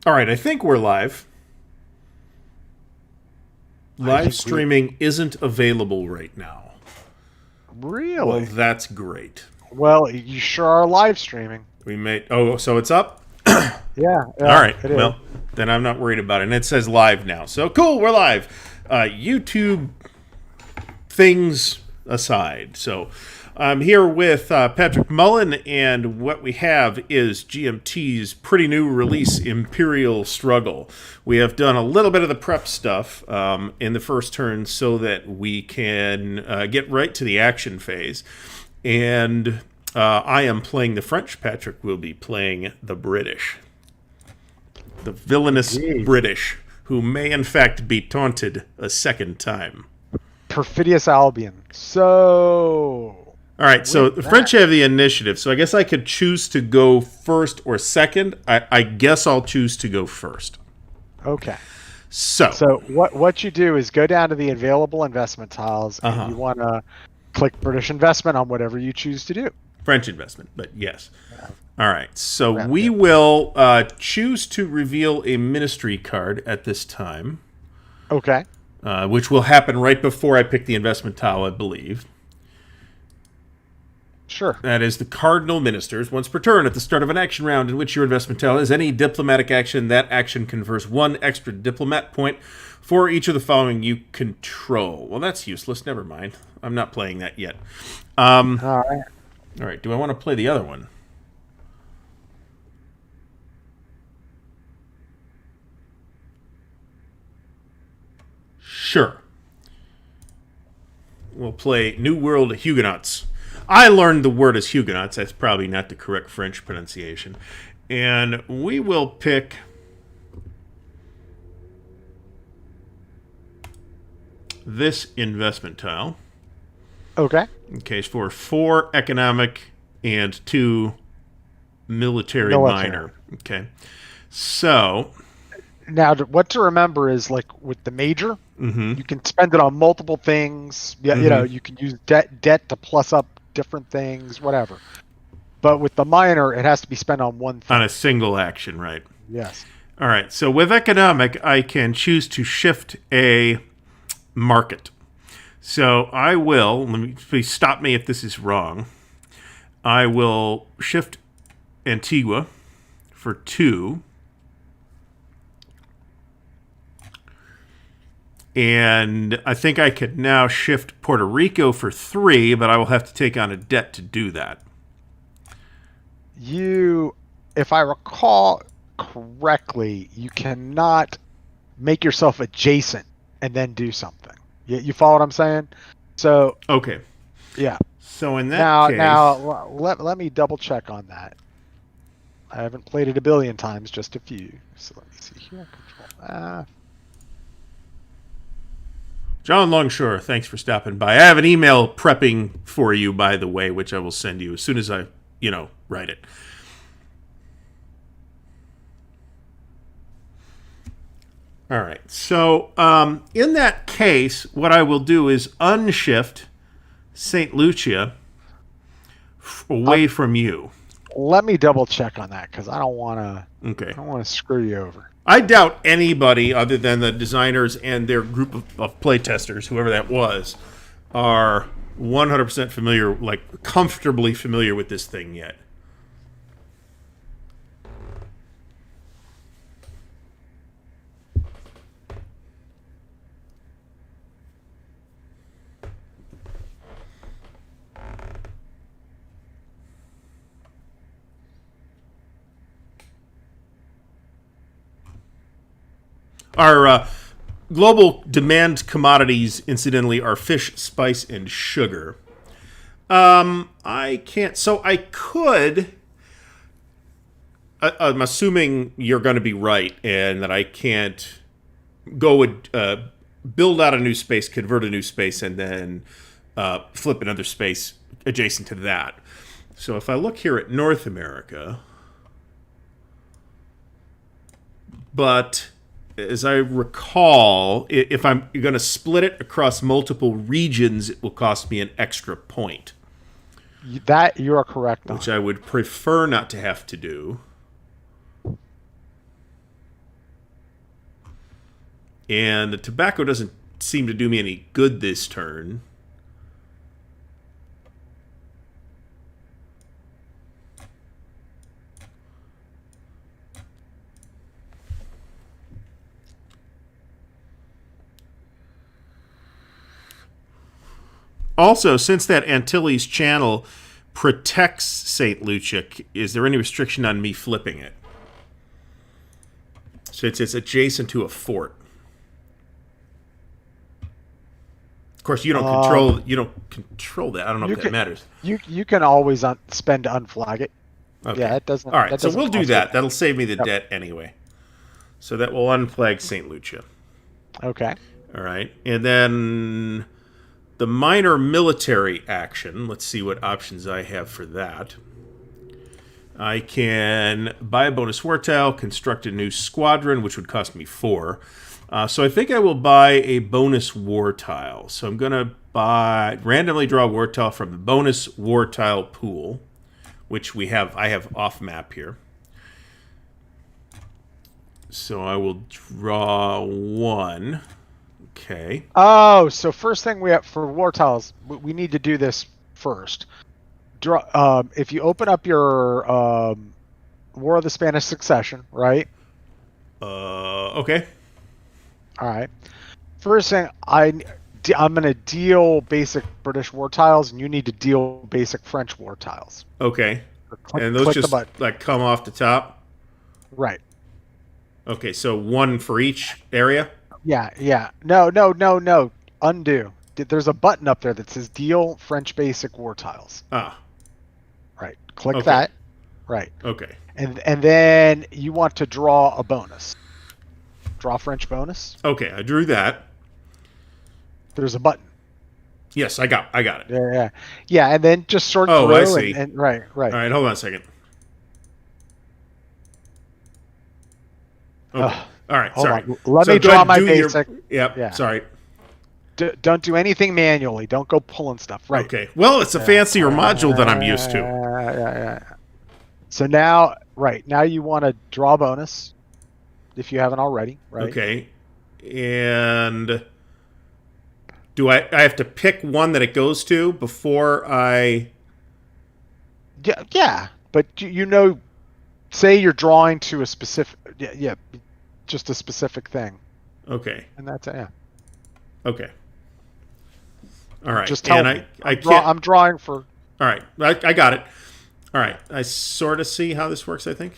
All right, I think we're live. I Live think we streaming isn't available right now. Well, really. that's great. Well, you sure are live streaming. We made. Oh, so it's up? Yeah, All yeah, right. it is. Well, then I'm not worried about it. And it says live now. So cool, we're live. YouTube things aside. So I'm here with Patrick Mullen, and what we have is GMT's pretty new release, Imperial Struggle. We have done a little bit of the prep stuff in the first turn so that we can get right to the action phase. And I am playing the French. Patrick will be playing the British. The villainous Indeed. British, who may in fact be taunted a second time. Perfidious Albion. So, All right, so with the French that, have the initiative, so I guess I could choose to go first or second. I guess I'll choose to go first. okay. So, So what you do is go down to the available investment tiles, and uh-huh. you want to click British investment on whatever you choose to do. French investment, but yes. All right, so Yeah, we yeah. will choose to reveal a ministry card at this time, Okay. which will happen right before I pick the investment tile, I believe. Sure. That is the Cardinal Ministers. Once per turn, at the start of an action round in which your investment tile is any diplomatic action, that action confers one extra diplomat point for each of the following you control. Well, that's useless. Never mind. I'm not playing that yet. All right. All right. Do I want to play the other one? Sure. We'll play New World Huguenots. I learned the word as Huguenots. That's probably not the correct French pronunciation. And we will pick this investment tile. Okay. Okay, it's for 4 economic and 2 military Military. minor. Okay. So, Now, what to remember is like with the major, you can spend it on multiple things. Yeah, you can use debt to plus up different things, whatever. But with the minor, it has to be spent on one on thing. a single action, right? Yes. All right. So with economic, I can choose to shift a market. So I will, let me please stop me if this is wrong. I will shift Antigua for 2. And I think I could now shift Puerto Rico for 3, but I will have to take on a debt to do that. If I recall correctly, you cannot make yourself adjacent and then do something. You follow what I'm saying? So, Okay. yeah. So in that Now, case, now let me double check on that. I haven't played it a billion times, just a few. So let me see here. Control. John Longshore, thanks for stopping by. I have an email prepping for you, by the way, which I will send you as soon as I, write it. All right. So in that case, what I will do is unshift St. Lucia away from you. Let me double check on that because I don't want Okay. to screw you over. I doubt anybody other than the designers and their group of playtesters, whoever that was, are 100% familiar, like comfortably familiar with this thing yet. Our global demand commodities, incidentally, are fish, spice, and sugar. I can't. So I could. I'm assuming you're going to be right, and that I can't go with build out a new space, convert a new space, and then flip another space adjacent to that. So if I look here at North America, but as I recall, if I'm going to split it across multiple regions, it will cost me an extra point, That you are correct which on. I would prefer not to have to do. And the tobacco doesn't seem to do me any good this turn. Also, since that Antilles Channel protects St. Lucia, is there any restriction on me flipping it? So it's adjacent to a fort. Of course, you don't control that. I don't know if that matters. You can always spend to unflag it. Okay. Yeah, it doesn't. All right, so we'll do that. It. That'll save me the debt anyway. So that will unflag St. Lucia. Okay. All right, and then the minor military action. Let's see what options I have for that. I can buy a bonus war tile, construct a new squadron, which would cost me 4. So I think I will buy a bonus war tile. So I'm going to randomly draw a war tile from the bonus war tile pool, which I have off map here. So I will draw 1. Okay. Oh, so first thing we have for war tiles, we need to do this first. Draw. If you open up your War of the Spanish Succession, right? Okay. All right. First thing, I'm going to deal basic British war tiles, and you need to deal basic French war tiles. Okay. And those just like come off the top? Right. Okay, so 1 for each area? Yeah. No. Undo. There's a button up there that says deal French basic war tiles. Ah. Right. Click that. Right. Okay. And then you want to draw a bonus. Draw French bonus. Okay, I drew that. There's a button. Yes, I got it. Yeah, and then just sort through. Oh, I see. Right. All right, hold on a second. Okay. All right, sorry. Let me draw my basic. Yep, yeah. Sorry. Don't do anything manually. Don't go pulling stuff. Right. Okay. Well, it's a fancier module than I'm used to. Yeah. So now you want to draw a bonus, if you haven't already. Right. Okay. And do I have to pick one that it goes to before I? Yeah. But say you're drawing to a specific. Yeah. Just a specific thing. Okay. And that's it. Yeah. Okay. All right. Just tell me. I'm drawing for. All right. I got it. All right. I sort of see how this works, I think.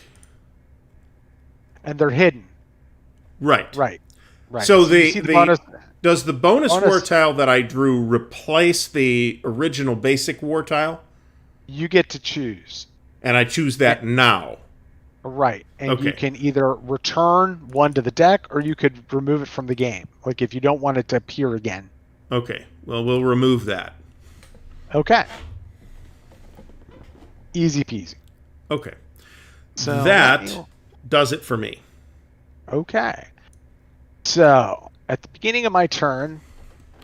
And they're hidden. Right. So does the bonus war tile that I drew replace the original basic war tile? You get to choose. And I choose that now. Right. And you can either return one to the deck or you could remove it from the game. Like if you don't want it to appear again. Okay. Well, we'll remove that. Okay. Easy peasy. Okay. So that does it for me. Okay. So at the beginning of my turn,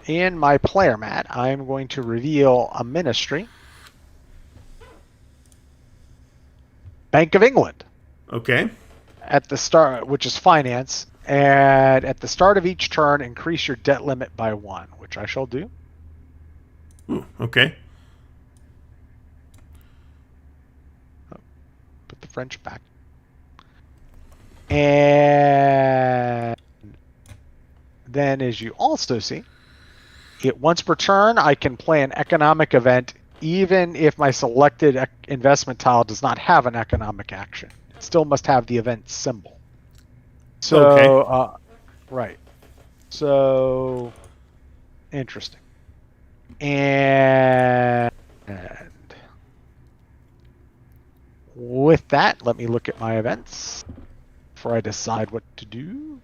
in my player mat, I am going to reveal a ministry. Bank of England. Okay. At the start, which is finance, and at the start of each turn, increase your debt limit by 1, which I shall do. Ooh, okay. Put the French back. And then, as you also see, once per turn, I can play an economic event, even if my selected investment tile does not have an economic action. It still must have the event symbol. So, right. So, interesting. And with that, let me look at my events before I decide what to do.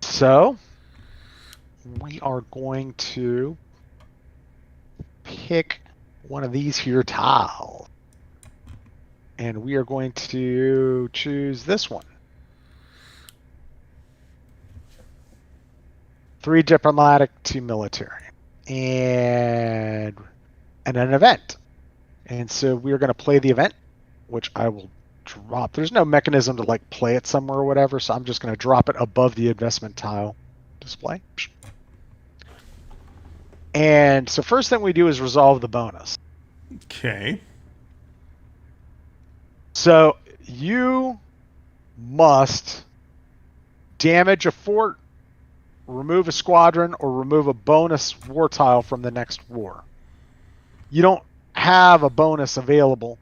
So, we are going to pick one of these here tiles. And we are going to choose this one. 3 diplomatic, 2 military, and an event. And so we're going to play the event, which I will drop. There's no mechanism to like play it somewhere or whatever, so I'm just going to drop it above the investment tile display. And so first thing we do is resolve the bonus. Okay. So you must damage a fort, remove a squadron, or remove a bonus war tile from the next war. You don't have a bonus available,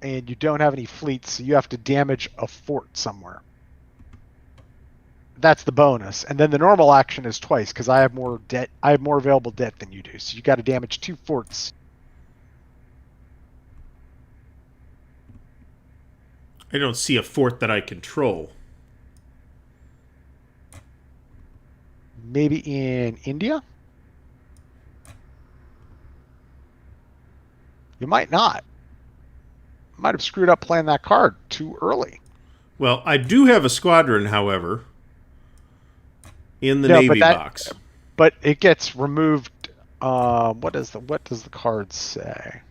and you don't have any fleets, so you have to damage a fort somewhere. That's the bonus. And then the normal action is twice, because I have more debt. I have more available debt than you do, so you got to damage 2 forts. I don't see a fort that I control. Maybe in India? You might not. Might have screwed up playing that card too early. Well, I do have a squadron, however, in the Navy box. But it gets removed. What does the card say?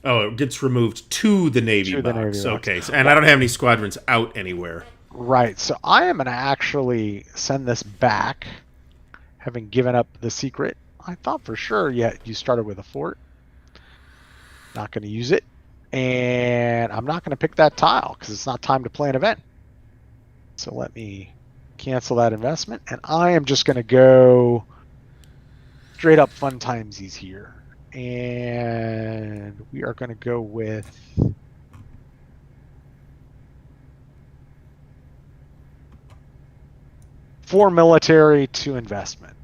Oh, it gets removed to the Navy box. Okay, and I don't have any squadrons out anywhere. Right, so I am going to actually send this back, having given up the secret. I thought for sure you started with a fort. Not going to use it. And I'm not going to pick that tile, because it's not time to play an event. So let me cancel that investment. And I am just going to go straight up fun timesies here. And we are going to go with... four military, 2 investment.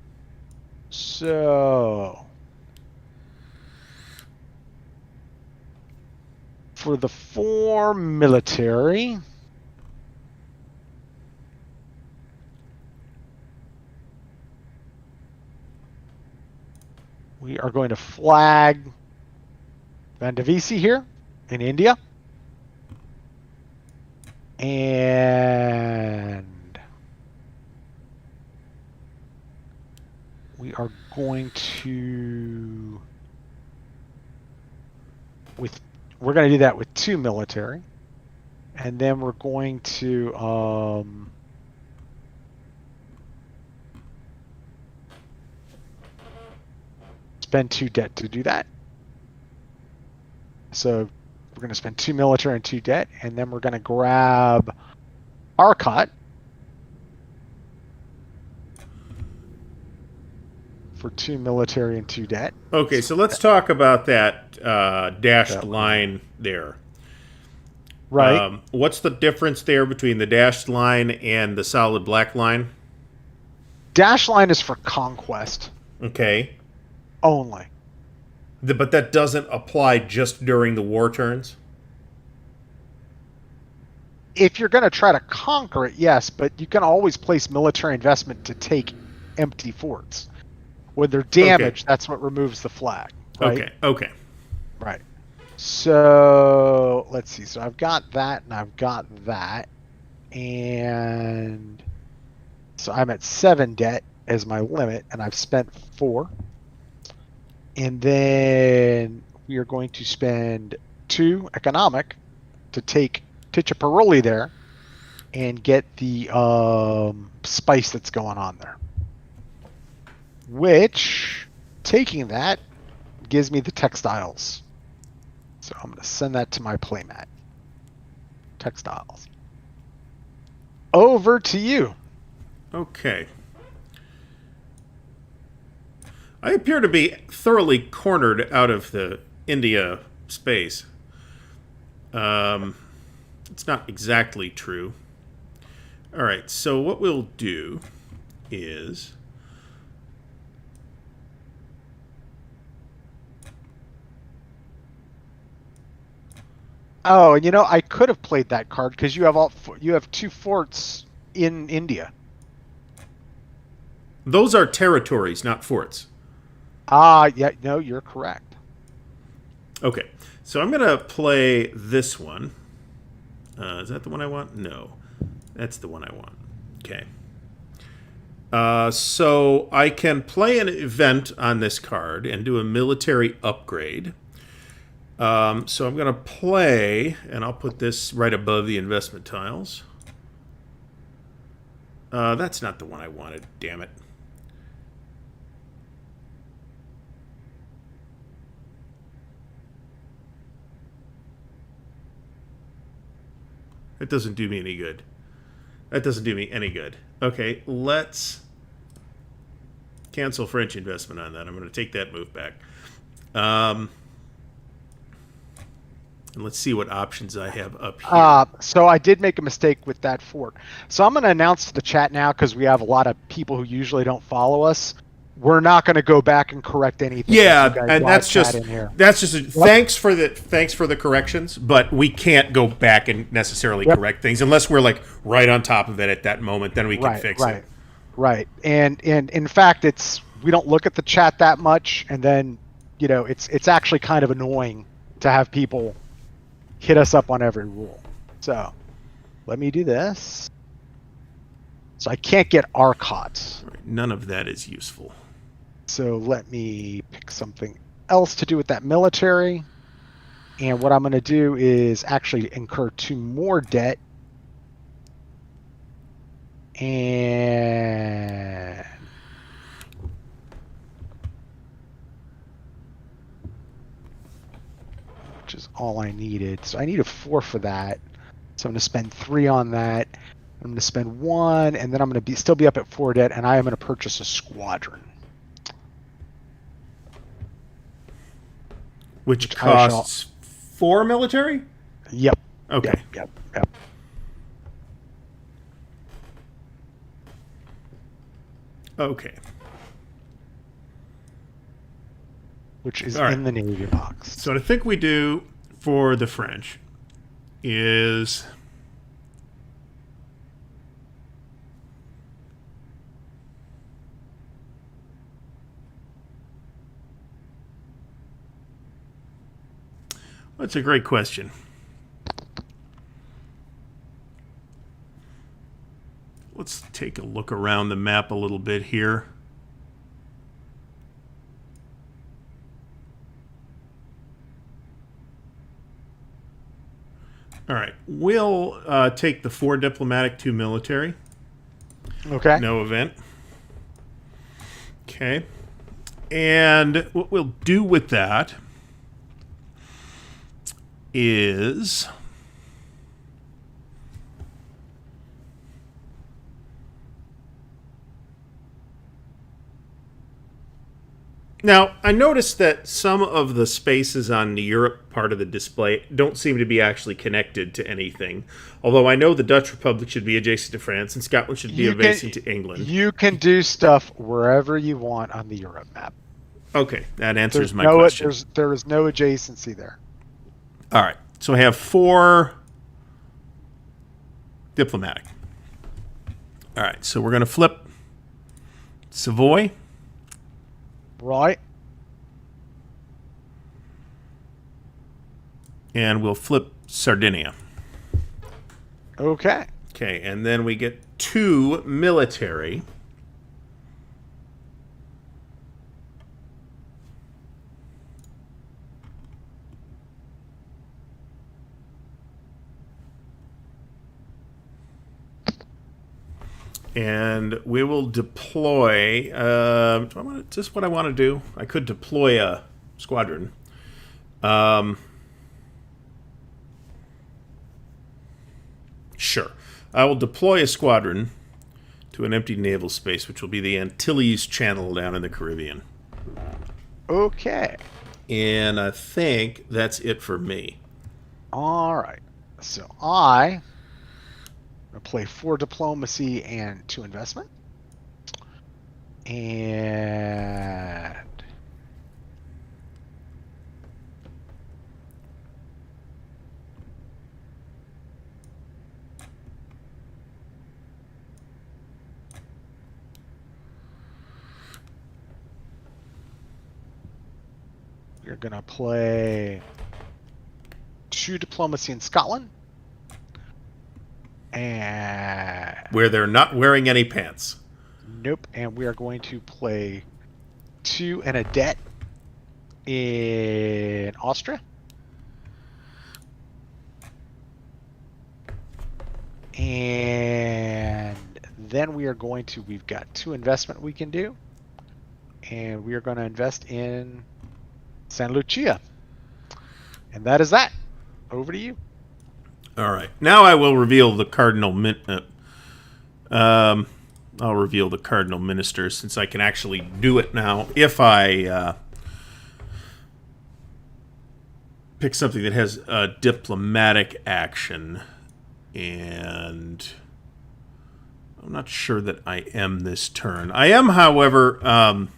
So for the 4 military, we are going to flag Vandavisi here in India. And we are going to we're going to do that with 2 military, and then we're going to spend 2 debt to do that. So we're going to spend 2 military and 2 debt, and then we're going to grab Arcot for 2 military and 2 debt. Okay, so let's talk about that dashed line there. Right. What's the difference there between the dashed line and the solid black line? Dash line is for conquest. Okay. Only. But that doesn't apply just during the war turns? If you're going to try to conquer it, yes, but you can always place military investment to take empty forts. When they're damaged, that's what removes the flag. Right? Okay. Right. So, let's see. So I've got that, and I've got that. And so I'm at 7 debt as my limit, and I've spent 4. And then we are going to spend 2 economic to take Tichaparoli there and get the spice that's going on there. Which, taking that, gives me the textiles. So I'm going to send that to my playmat. Textiles. Over to you. Okay. I appear to be thoroughly cornered out of the India space. It's not exactly true. All right, so what we'll do is... Oh, and I could have played that card because you have 2 forts in India. Those are territories, not forts. Yeah, no, you're correct. Okay, so I'm going to play this one. Is that the one I want? No. That's the one I want. Okay. So I can play an event on this card and do a military upgrade. So I'm going to play, and I'll put this right above the investment tiles. That's not the one I wanted, damn it. It doesn't do me any good. That doesn't do me any good. Okay, let's cancel French investment on that. I'm going to take that move back. And let's see what options I have up here. So I did make a mistake with that fort. So I'm going to announce to the chat now, because we have a lot of people who usually don't follow us. We're not going to go back and correct anything. Yeah, and that's just thanks for the corrections, but we can't go back and necessarily correct things unless we're like right on top of it at that moment. Then we can fix it. Right. And in fact, we don't look at the chat that much, and then it's actually kind of annoying to have people hit us up on every rule. So let me do this. So I can't get Arcot. Right, none of that is useful. So let me pick something else to do with that military. And what I'm going to do is actually incur 2 more debt. And which is all I needed. So I need a 4 for that. So I'm going to spend 3 on that. I'm going to spend 1, and then I'm going to still be up at 4 debt, and I am going to purchase a squadron. Which costs 4 military? Yep. Okay. Yep. Okay. Which is in the Navy box. So what I think we do for the French is that's a great question. Let's take a look around the map a little bit here. All right, we'll take the 4 diplomatic, 2 military. Okay. No event. Okay. And what we'll do with that is now, I noticed that some of the spaces on the Europe part of the display don't seem to be actually connected to anything. Although I know the Dutch Republic should be adjacent to France and Scotland should be adjacent to England. You can do stuff wherever you want on the Europe map. Okay, that answers my question. There is no adjacency there. All right, so I have 4 diplomatic. All right, so we're going to flip Savoy. Right. And we'll flip Sardinia. Okay. Okay, and then we get 2 military. And we will deploy. Is this what I want to do? I could deploy a squadron. Sure. I will deploy a squadron to an empty naval space, which will be the Antilles Channel down in the Caribbean. Okay. And I think that's it for me. All right. So I play 4 diplomacy and 2 investment. And you're going to play 2 diplomacy in Scotland. And where they're not wearing any pants. Nope. And we are going to play 2 and a debt in Austria. And then we are going to, we've got 2 investment we can do. And we are going to invest in San Lucia. And that is that. Over to you. All right. Now I will reveal the cardinal I'll reveal the cardinal ministers since I can actually do it now. If I pick something that has a diplomatic action, and I'm not sure that I am this turn. I am, however,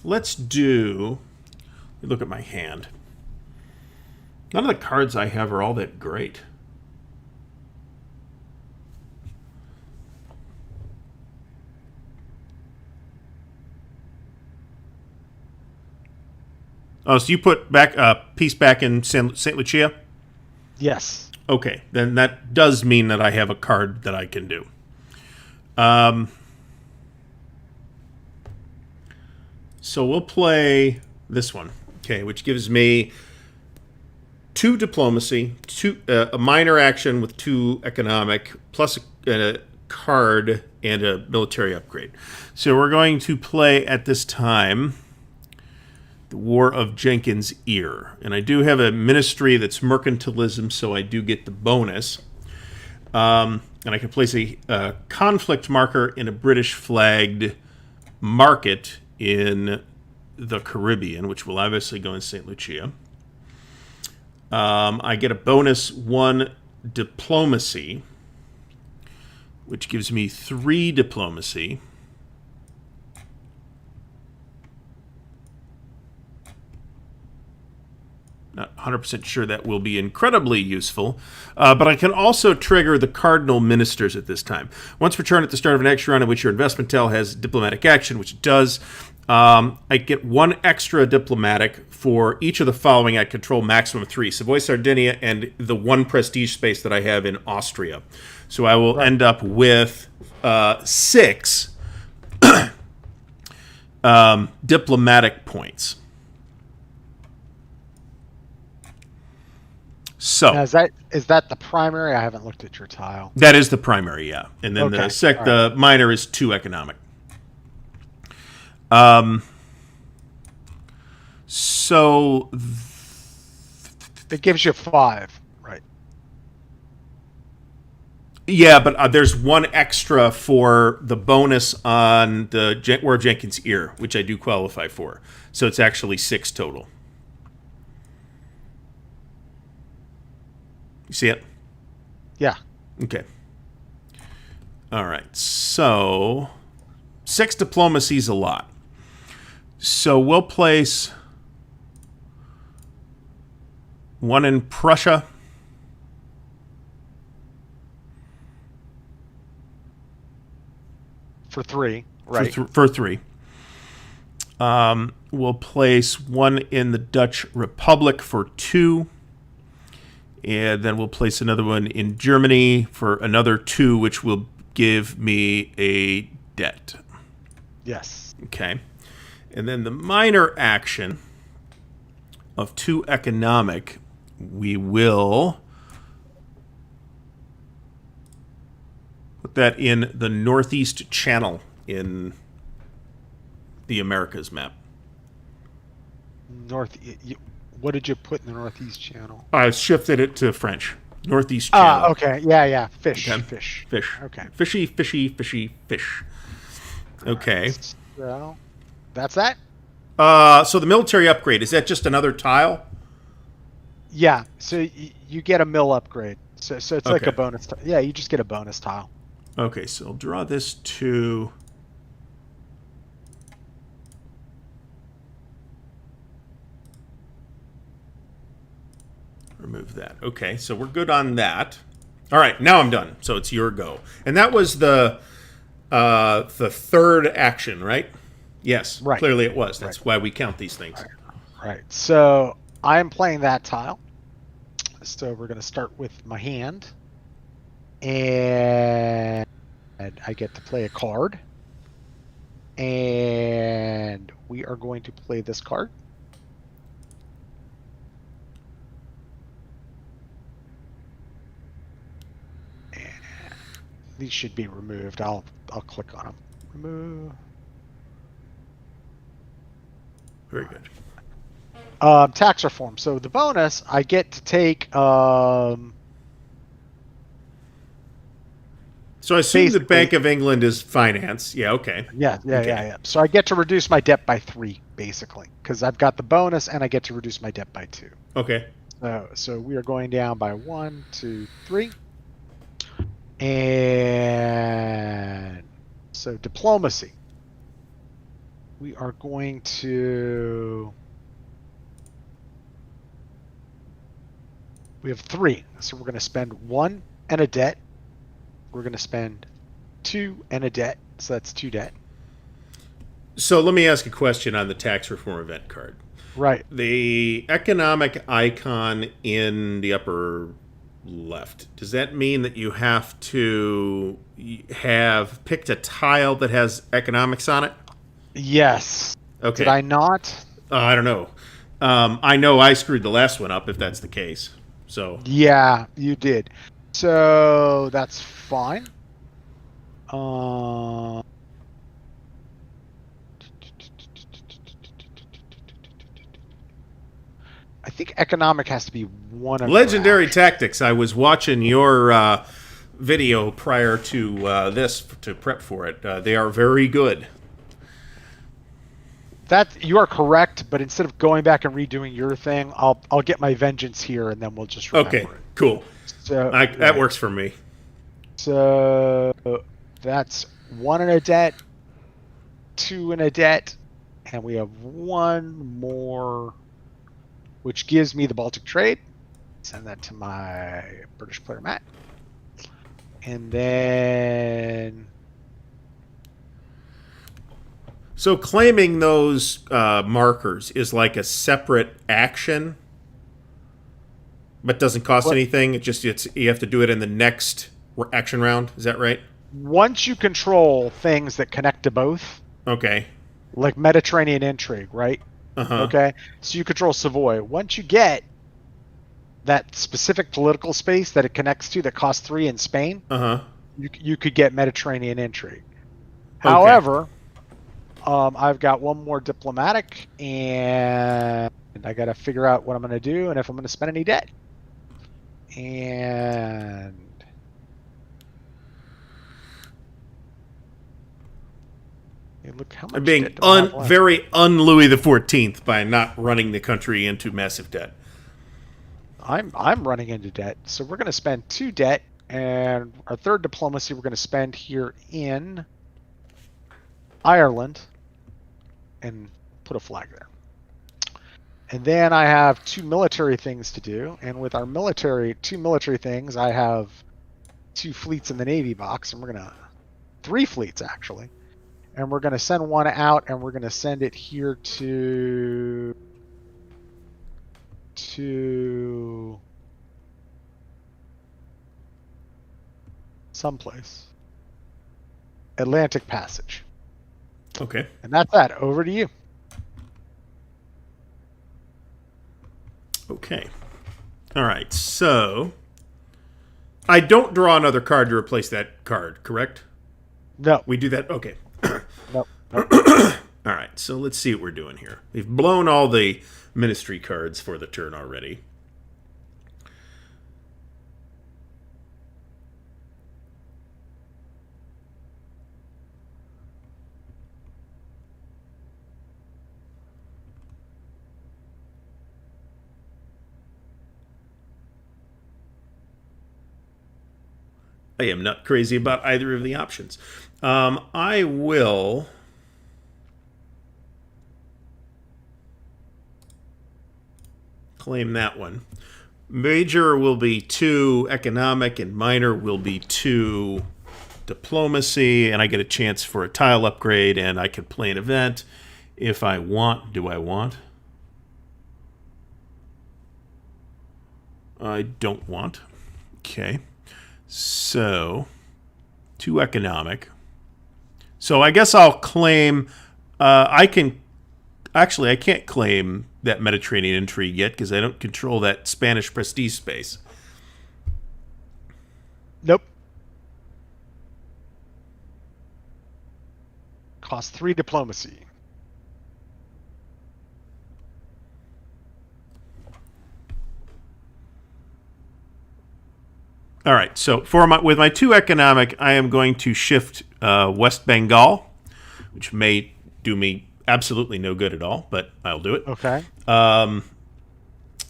let's look at my hand. None of the cards I have are all that great. Oh, so you put back a piece back in St. Lucia? Yes. Okay, then that does mean that I have a card that I can do. So we'll play this one, okay, which gives me 2 diplomacy, a minor action with 2 economic, plus a card and a military upgrade. So we're going to play at this time the War of Jenkins' Ear. And I do have a ministry that's mercantilism, so I do get the bonus. And I can place a conflict marker in a British-flagged market in the Caribbean, which will obviously go in St. Lucia. I get a bonus 1 diplomacy, which gives me 3 diplomacy. Not 100% sure that will be incredibly useful, but I can also trigger the cardinal ministers at this time. Once per turn at the start of an action round in which your investment tile has diplomatic action, which it does, I get 1 extra diplomatic for each of the following. I control maximum of 3: Savoy, Sardinia, and the 1 prestige space that I have in Austria. So I will end up with 6 diplomatic points. So Now, is that the primary? I haven't looked at your tile. That is the primary, yeah. And then Okay. The minor is 2 economic. So It gives you 5, right? yeah, but there's 1 extra for the bonus on the War of Jenkins' Ear, which I do qualify for. So it's actually 6 total. You see it? Yeah. Okay. All right. So 6 diplomacy is a lot. So we'll place 1 in Prussia. For 3, right? For 3. We'll place 1 in the Dutch Republic for 2. And then we'll place another one in Germany for another 2, which will give me a debt. Yes. Okay. And then the minor action of 2 economic, we will put that in the Northeast Channel in the Americas map. What did you put in the Northeast Channel? I shifted it to French. Northeast Channel. Okay. Yeah. Fish. Okay. Fish. Okay. Fishy, fishy, fishy, fish. Okay. So, that's that? So the military upgrade, is that just another tile? Yeah. So you get a mill upgrade. So it's like Okay. a bonus. Yeah, you just get a bonus tile. Okay, so I'll draw this to... remove that. Okay, so we're good on that. All right, now I'm done. So it's your go. And that was the 3rd action, right? Yes, Right. Clearly it was. That's why we count these things. Right. So I'm playing that tile. So we're going to start with my hand. And I get to play a card. And we are going to play this card. And these should be removed. I'll click on them. Remove. Very good. Tax reform. So the bonus, I get to take. So I assume the Bank of England is finance. Yeah. Okay. Yeah. So I get to reduce my debt by 3, basically, because I've got the bonus and I get to reduce my debt by 2. Okay. So we are going down by 1, 2, 3. And so diplomacy. We are going to. We have 3. So we're going to spend 1 and a debt. We're going to spend 2 and a debt. So that's 2 debt. So let me ask a question on the tax reform event card. Right. The economic icon in the upper left, does that mean that you have to have picked a tile that has economics on it? Yes. Okay. Did I not? I don't know. I know I screwed the last one up if that's the case. So yeah, you did. So that's fine. I think economic has to be one of legendary tactics. I was watching your video prior to this to prep for it. They are very good. That you are correct, but instead of going back and redoing your thing, I'll get my vengeance here, and then we'll just remember it. Cool. So that works for me. So that's 1 in a debt, 2 in a debt, and we have 1 more, which gives me the Baltic Trade. Send that to my British player Matt, and then. So claiming those markers is like a separate action, but doesn't cost anything. You have to do it in the next action round. Is that right? Once you control things that connect to both, okay, like Mediterranean intrigue, right? Okay, so you control Savoy. Once you get that specific political space that it connects to that costs 3 in Spain, you could get Mediterranean intrigue. However. I've got 1 more diplomatic, and I got to figure out what I'm going to do and if I'm going to spend any debt. And hey, look how much I'm being debt do I have left? very un-Louis the 14th by not running the country into massive debt. I'm running into debt, so we're going to spend 2 debt, and our 3rd diplomacy we're going to spend here in Ireland. And put a flag there. And then I have 2 military things to do. And with our 2 military things, I have 2 fleets in the Navy box. And we're going to... 3 fleets, actually. And we're going to send 1 out, and we're going to send it here to someplace. Atlantic Passage. Okay. And that's that. Over to you. Okay. All right. So I don't draw another card to replace that card, correct? No. We do that? Okay. Nope. All right. So let's see what we're doing here. We've blown all the ministry cards for the turn already. I am not crazy about either of the options. I will claim that one. Major will be 2 economic, and minor will be 2 diplomacy, and I get a chance for a tile upgrade, and I can play an event if I want. Do I want? I don't want. Okay. So, 2 economic. So I guess I'll claim. I can't claim that Mediterranean intrigue yet because I don't control that Spanish prestige space. Nope. Cost 3 diplomacy. All right, so with my 2 economic, I am going to shift West Bengal, which may do me absolutely no good at all, but I'll do it. Okay. And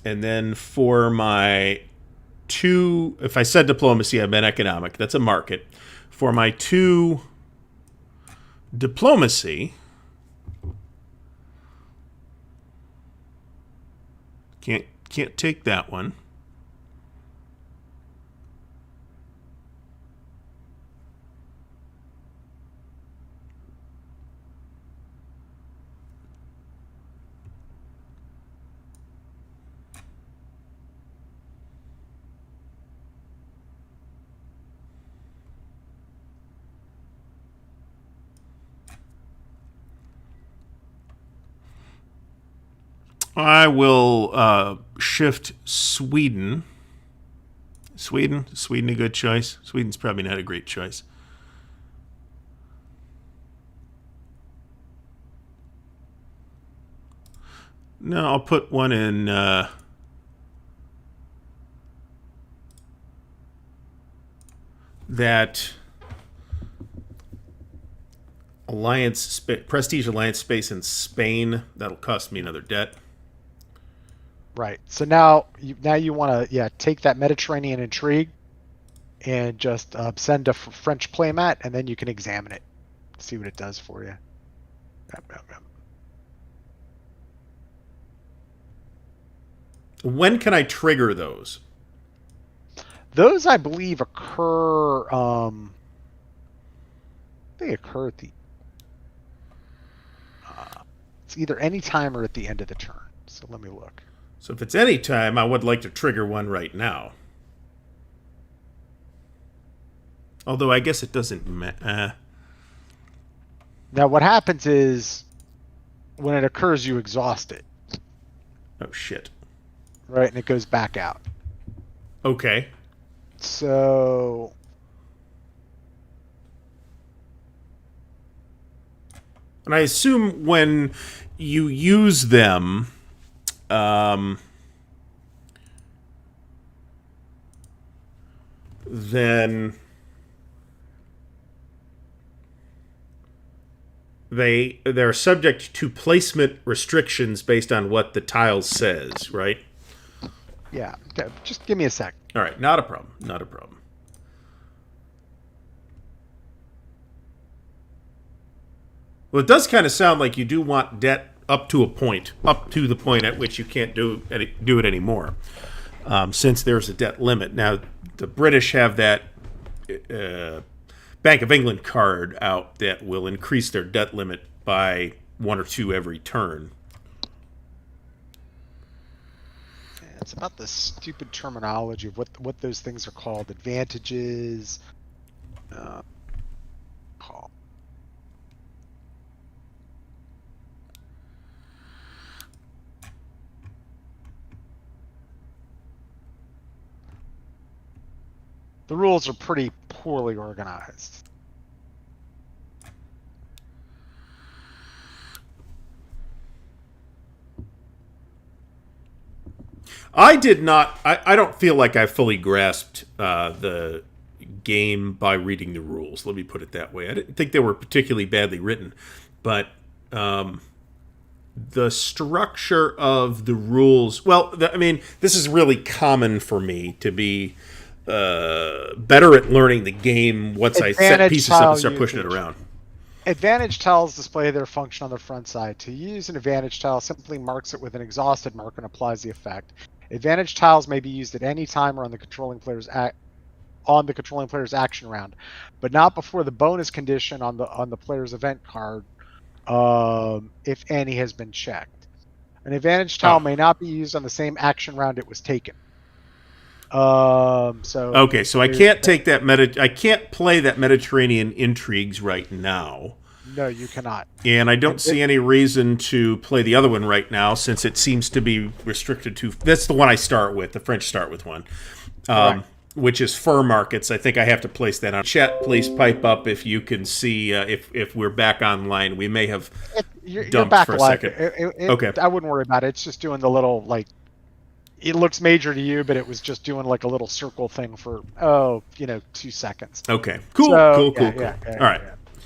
then for my 2, if I said diplomacy, I meant economic. That's a market. For my 2 diplomacy, can't take that one. I will shift Sweden. Sweden a good choice? Sweden's probably not a great choice. No, I'll put one in that prestige alliance space in Spain. That'll cost me another debt. Right. So now you want to take that Mediterranean intrigue and just send a French playmat, and then you can examine it, see what it does for you. Yep. When can I trigger those? Those, I believe, occur. They occur at the. It's either any time or at the end of the turn. So let me look. So if it's any time, I would like to trigger one right now. Although I guess it doesn't matter. Now what happens is, when it occurs, you exhaust it. Oh, shit. Right, and it goes back out. Okay. So... And I assume when you use them... then they're subject to placement restrictions based on what the tile says, right? Yeah. Okay, just give me a sec. All right, not a problem. Not a problem. Well, it does kind of sound like you do want debt up to the point at which you can't do it anymore, since there's a debt limit. Now, the British have that Bank of England card out that will increase their debt limit by 1 or 2 every turn. It's about the stupid terminology of what those things are called. Advantages. Call. The rules are pretty poorly organized. I don't feel like I fully grasped the game by reading the rules. Let me put it that way. I didn't think they were particularly badly written, but the structure of the rules... Well, this is really common for me to be better at learning the game once I set pieces up and start pushing it around. Advantage tiles display their function on the front side. To use an advantage tile, simply marks it with an exhausted mark and applies the effect. Advantage tiles may be used at any time or on the controlling player's action round, but not before the bonus condition on the player's event card, if any, has been checked. An advantage tile may not be used on the same action round it was taken. So I can't take that I can't play that Mediterranean intrigues right now. No, you cannot. And I don't see any reason to play the other one right now, since it seems to be restricted to... That's the one I start with, the French start with one, which is fur markets. I think I have to place that on. Chat, please pipe up if you can see if we're back online. We may have dumped back for a live. second. Okay. I wouldn't worry about it. It's just doing the little, like... It looks major to you, but it was just doing like a little circle thing for 2 seconds. Okay, cool. All right.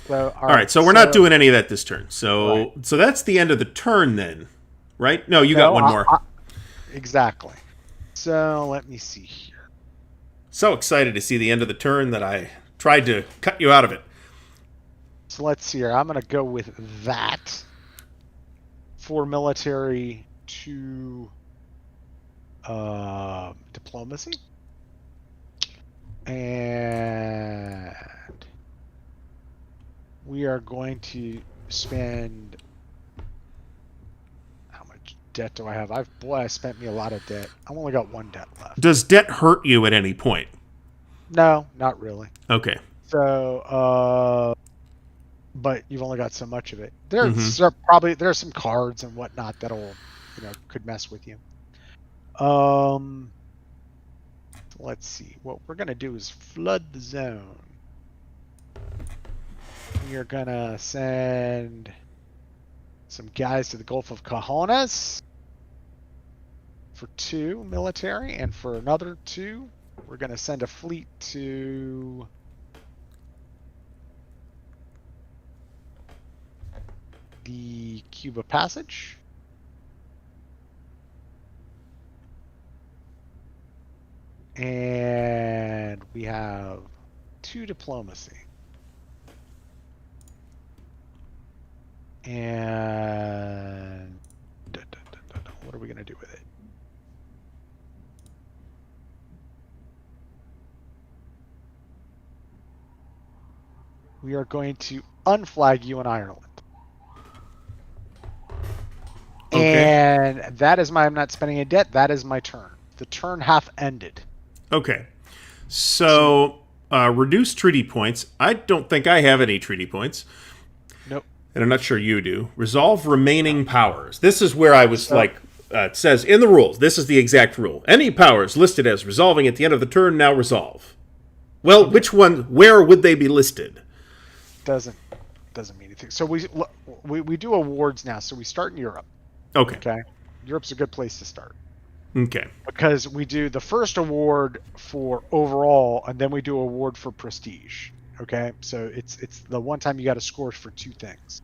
So, all right. So we're not doing any of that this turn. So so that's the end of the turn then, right? No, you got one more. Exactly. So let me see here. So excited to see the end of the turn that I tried to cut you out of it. So let's see here. I'm going to go with that for military to diplomacy. And we are going to spend... How much debt do I have? I spent me a lot of debt. I've only got 1 debt left. Does debt hurt you at any point? No, not really. Okay. So, but you've only got so much of it. There's some cards and whatnot that'll, could mess with you. Let's see. What we're gonna do is flood the zone. We are gonna send some guys to the Gulf of Cajones for 2 military, and for another 2, we're gonna send a fleet to the Cuba Passage. And we have 2 diplomacy. And what are we going to do with it? We are going to unflag you in Ireland. Okay. And that is I'm not spending a debt. That is my turn. The turn hath ended. Okay. So, reduce treaty points. I don't think I have any treaty points. Nope. And I'm not sure you do. Resolve remaining powers. This is where I was it says in the rules, this is the exact rule. Any powers listed as resolving at the end of the turn now resolve. Well, which one, where would they be listed? Doesn't mean anything. So we do awards now. So we start in Europe. Okay. Europe's a good place to start. Okay. Because we do the first award for overall, and then we do award for prestige. Okay, so it's the one time you got to score for 2 things.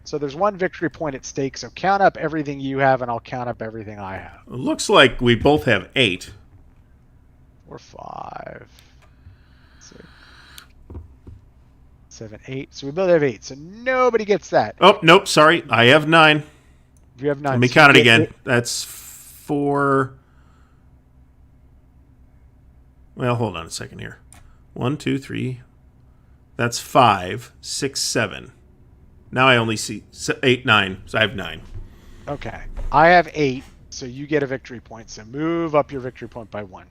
So there's 1 victory point at stake. So count up everything you have, and I'll count up everything I have. It looks like we both have 8. 4, 5, 6, 7, 8. So we both have 8. So nobody gets that. Oh, nope. Sorry. I have 9. You have 9. Let me count it again. That's 4. Well, hold on a second here. 1, 2, 3. That's 5, 6, 7. Now I only see 8, 9. So I have 9. Okay. I have 8. So you get a victory point. So move up your victory point by 1.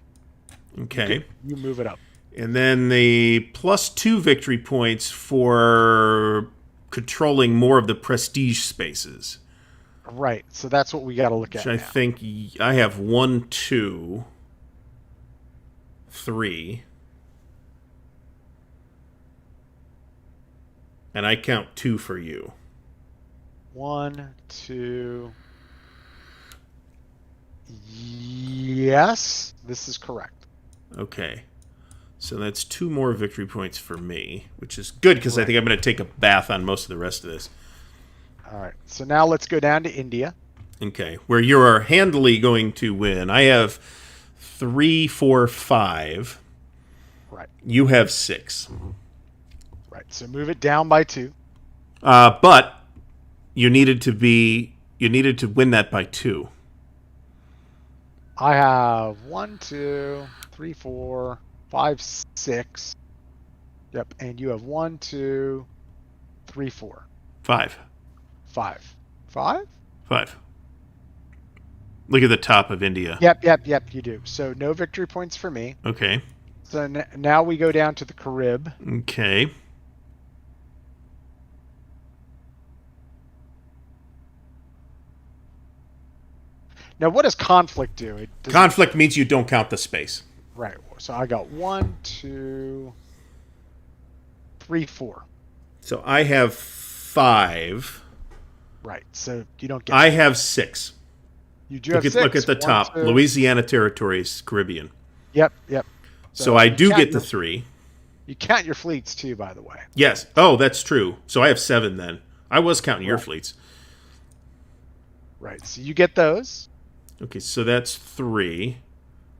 Okay. You move it up. And then the +2 victory points for controlling more of the prestige spaces. Right. So that's what we got to look at. Which I think I have 1, 2, 3. And I count 2 for you. 1, 2. Yes, this is correct. Okay. So that's 2 more victory points for me, which is good because I think I'm going to take a bath on most of the rest of this. All right. So now let's go down to India. Okay. Where you are handily going to win. I have 3, 4, 5. Right. You have 6. Right. So move it down by 2. But you needed to win that by 2. I have 1, 2, 3, 4, 5, 6. Yep. And you have 1, 2, 3, 4. 5. 5. 5? 5. Look at the top of India. Yep, you do. So no victory points for me. Okay. So now we go down to the Carib. Okay. Now, what does conflict do? Conflict means you don't count the space. Right. So I got 1, 2, 3, 4. So I have 5. Right. So you don't get. I have 6. You do have 6. Look at the 1, top. 2. Louisiana Territories, Caribbean. Yep. So I do get the 3. You count your fleets too, by the way. Yes. Oh, that's true. So I have 7 then. I was counting your fleets. Right. So you get those. Okay, so that's 3,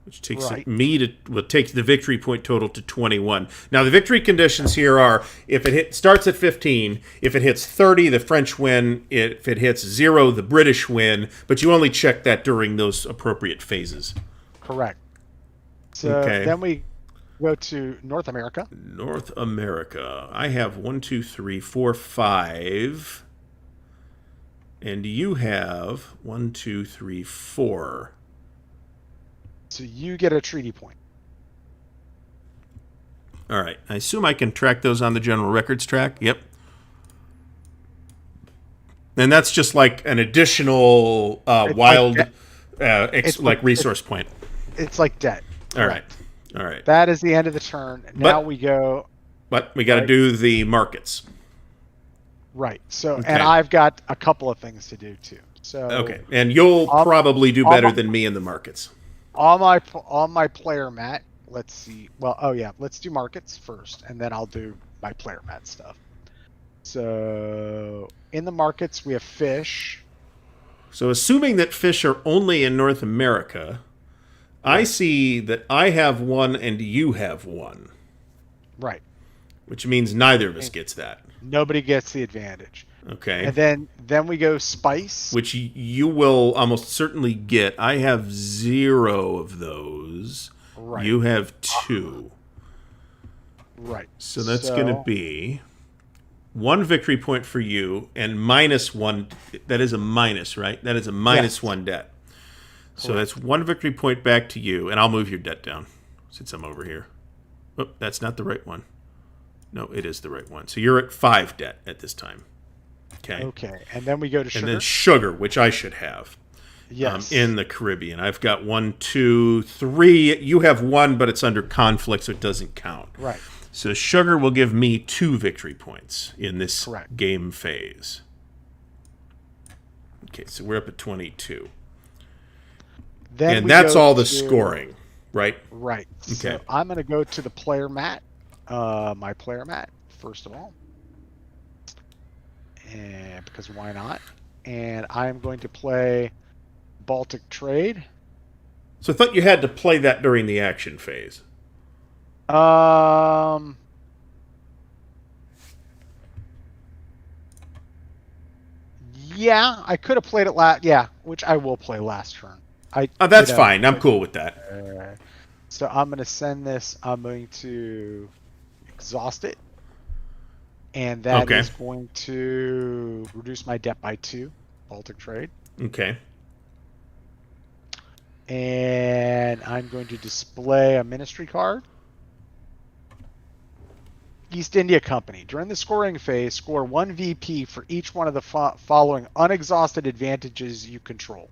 which takes takes the victory point total to 21. Now the victory conditions here are: if it starts at 15, if it hits 30, the French win. If it hits 0, the British win. But you only check that during those appropriate phases. Correct. So then we go to North America. North America. I have 1, 2, 3, 4, 5. And you have 1, 2, 3, 4. So you get a treaty point. All right. I assume I can track those on the general records track. Yep. And that's just like an additional resource point. It's like debt. All right. That is the end of the turn. Now we go. But we got to do the markets. Right. So, and I've got a couple of things to do too. So okay, and you'll probably do better than me in the markets. On my player mat. Let's see. Well, let's do markets first, and then I'll do my player mat stuff. So in the markets we have fish. So assuming that fish are only in North America, I see that I have 1 and you have 1. Right. Which means neither of us gets that. Nobody gets the advantage. Okay. And then we go spice. Which you will almost certainly get. I have 0 of those. Right. You have 2. Right. So that's going to be 1 victory point for you and -1. That is a minus, right? That is a -1 debt. So that's 1 victory point back to you, and I'll move your debt down since I'm over here. Oh, that's not the right one. No, it is the right one. So you're at 5 debt at this time. Okay. And then we go to sugar. And then sugar, which I should have. Yes. In the Caribbean. I've got 1, 2, 3. You have 1, but it's under conflict, so it doesn't count. Right. So sugar will give me 2 victory points in this game phase. Okay, so we're up at 22. And that's all the scoring, right? Right. Okay. So I'm going to go to the player mat. My player mat, first of all. And because why not? And I'm going to play Baltic Trade. So I thought you had to play that during the action phase. Yeah, I could have played it which I will play last turn. That's fine. I'm cool with that. So I'm going to send this. I'm going to exhaust it. And that is going to reduce my debt by 2. Baltic Trade. Okay. And I'm going to display a ministry card. East India Company. During the scoring phase, score 1 VP for each one of the following unexhausted advantages you control.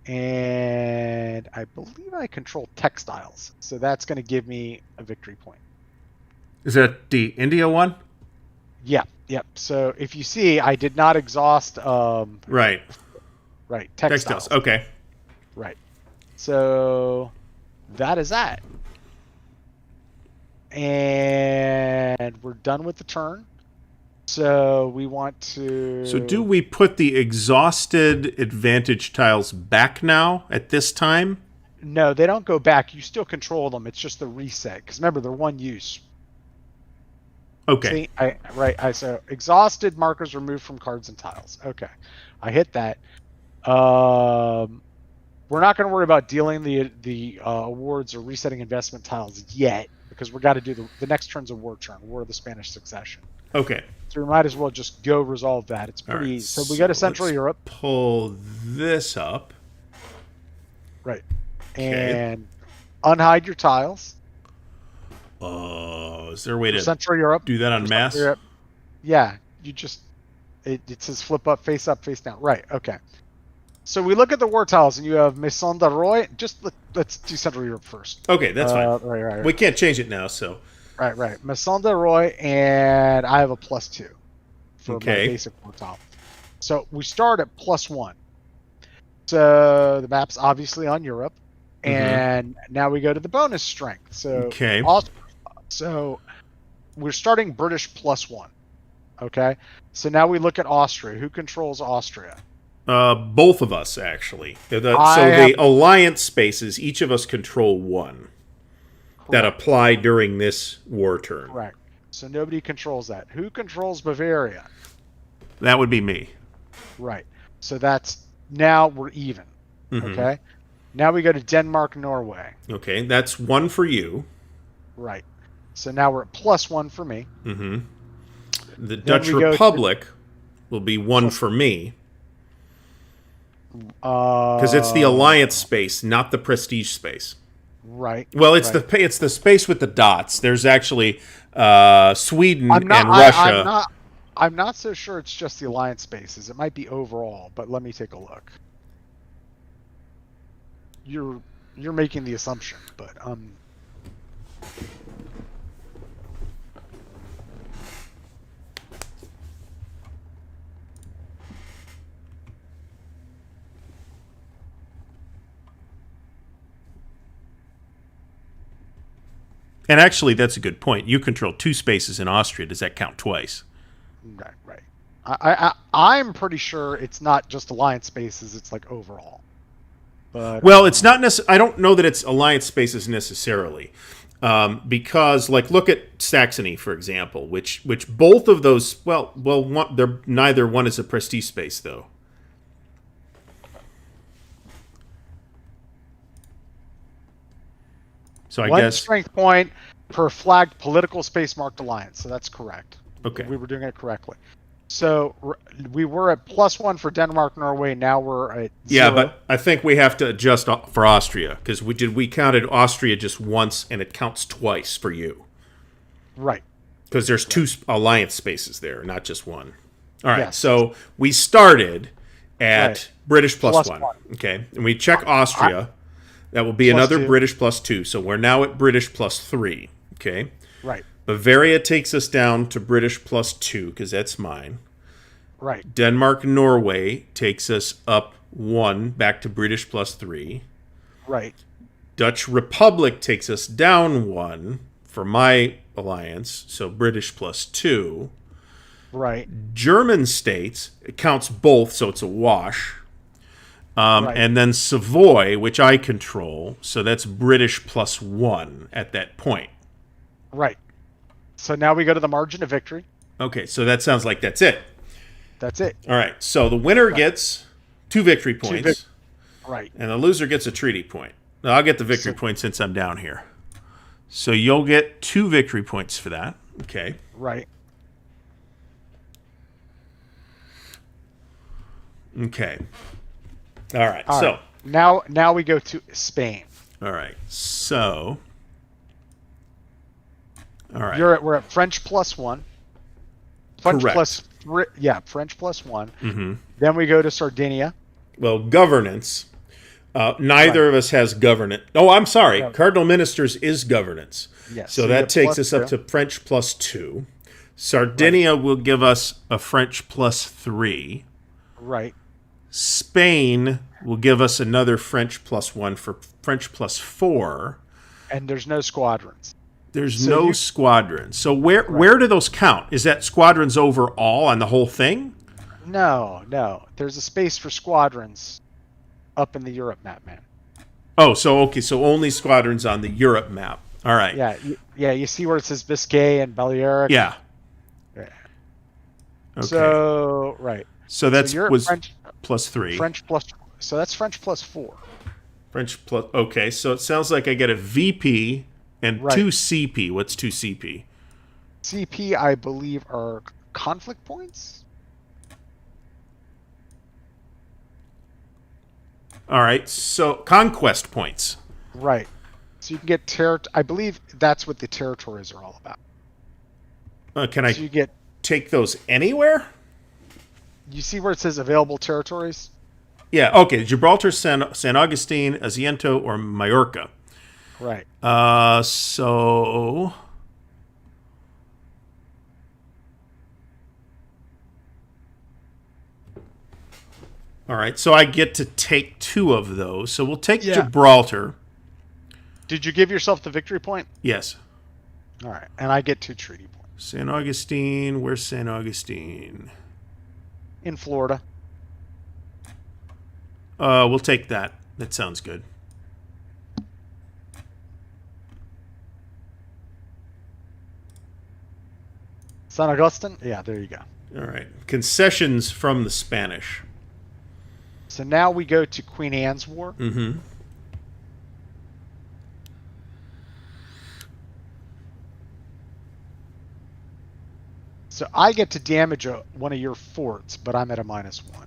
And I believe I control textiles. So that's going to give me a victory point. Is that the India one? Yeah. Yep. So if you see, I did not exhaust. Right. Textiles. Okay. Right. So that is that. And we're done with the turn. So we want to... So do we put the exhausted advantage tiles back now at this time? No, they don't go back. You still control them. It's just the reset. Because remember, they're one use. Okay. See, so exhausted markers removed from cards and tiles. Okay. I hit that. We're not going to worry about dealing the awards or resetting investment tiles yet, because we've got to do the next turn's a war turn, War of the Spanish Succession. Okay. So we might as well just go resolve that. It's pretty easy. So we go to Central Europe. Pull this up. Right. And unhide your tiles. Is there a way to Central Europe do that on mass? Yeah. You just it says flip up, face down. Right. Okay. So we look at the war tiles, and you have Maison de Roy. Let's do Central Europe first. Okay, that's fine. Right. We can't change it now, so. Right. Maison de Roy, and I have a +2 for my basic war tile. So we start at +1. So the map's obviously on Europe, and now we go to the bonus strength. So so we're starting British +1. Okay, so now we look at Austria. Who controls Austria? Both of us, actually. The alliance spaces, each of us control one. Correct. That apply during this war turn. Correct. So nobody controls that. Who controls Bavaria? That would be me. Right. So now we're even. Okay. Now we go to Denmark, Norway. Okay, that's 1 for you. Right. So now we're at +1 for me. The Dutch Republic will be 1 for me. Because it's the alliance space, not the prestige space. Right. Well, it's the space with the dots. There's actually Sweden and Russia. I'm not so sure it's just the alliance spaces. It might be overall, but let me take a look. You're making the assumption, but And actually, that's a good point. You control 2 spaces in Austria. Does that count twice? Right. I'm pretty sure it's not just alliance spaces. It's like overall. But, well, it's not necessarily. I don't know that it's alliance spaces necessarily, because look at Saxony, for example, which both of those. Neither one is a prestige space though. So I guess 1 strength point per flagged political space marked alliance. So that's correct. Okay. We were doing it correctly. So we were at +1 for Denmark, Norway. Now we're at 0. Yeah, but I think we have to adjust for Austria because we counted Austria just once and it counts twice for you. Right. Because there's 2 alliance spaces there, not just 1. All right. Yes. So we started at British +1. Okay. And we check Austria. That will be another +2. British +2. So we're now at British +3. Okay. Right. Bavaria takes us down to British +2 because that's mine. Right. Denmark, Norway takes us up 1 back to British +3. Right. Dutch Republic takes us down 1 for my alliance, so British +2. Right. German states, it counts both, so it's a wash. And then Savoy, which I control, so that's British +1 at that point. Right. So now we go to the margin of victory. Okay, so that sounds like that's it. That's it. All right, so the winner gets 2 victory points. Right. And the loser gets a treaty point. Now, I'll get the victory point since I'm down here. So you'll get 2 victory points for that. Okay. Right. Okay. All right. So now we go to Spain. All right. So. All right. We're at French +1. French Correct. French +1. Mm-hmm. Then we go to Sardinia. Well, governance. Neither of us has governance. Oh, I'm sorry. No. Cardinal Ministers is governance. Yes. So that takes us up to French +2. Sardinia will give us a French +3. Right. Spain will give us another French +1 for French +4. And there's no squadrons. There's no squadrons. So where do those count? Is that squadrons overall on the whole thing? No. There's a space for squadrons up in the Europe map, man. Oh, so okay. So only squadrons on the Europe map. All right. Yeah. You see where it says Biscay and Balearic? Yeah. Okay. So that's was French, +3. So that's French +4. Okay, so it sounds like I get a VP and 2 CP. What's 2 CP? CP, I believe, are conflict points. All right, so conquest points. Right. So you can get I believe that's what the territories are all about. Can I take those anywhere? You see where it says available territories? Yeah, okay. Gibraltar, San Augustine, Asiento, or Majorca. Right. So... All right, so I get to take 2 of those. So we'll take Gibraltar. Did you give yourself the victory point? Yes. All right, and I get 2 treaty points. San Augustine, where's San Augustine? In Florida. We'll take that. That sounds good. San Augustine? Yeah, there you go. All right. Concessions from the Spanish. So now we go to Queen Anne's War. Mm-hmm. So I get to damage one of your forts, but I'm at a -1.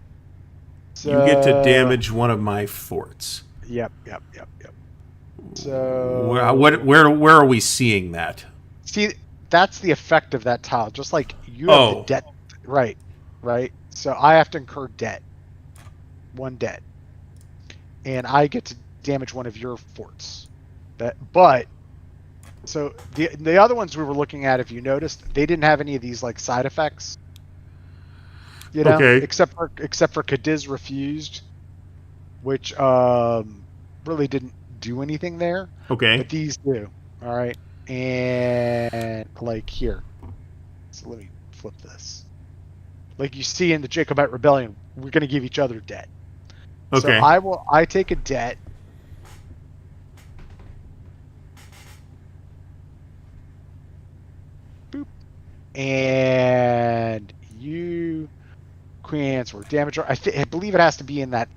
So, You get to damage one of my forts. Yep. So where are we seeing that? See, that's the effect of that tile. Just like you have the debt, right? So I have to incur debt, 1 debt, and I get to damage one of your forts. So the other ones we were looking at, if you noticed, they didn't have any of these like side effects. You know, okay. except for Cadiz refused, which really didn't do anything there. Okay. But these do. All right. And like here. So let me flip this. Like you see in the Jacobite Rebellion, we're going to give each other debt. Okay. So I take a debt. Boop. And you, Queen Anne's War, damage. I believe it has to be in that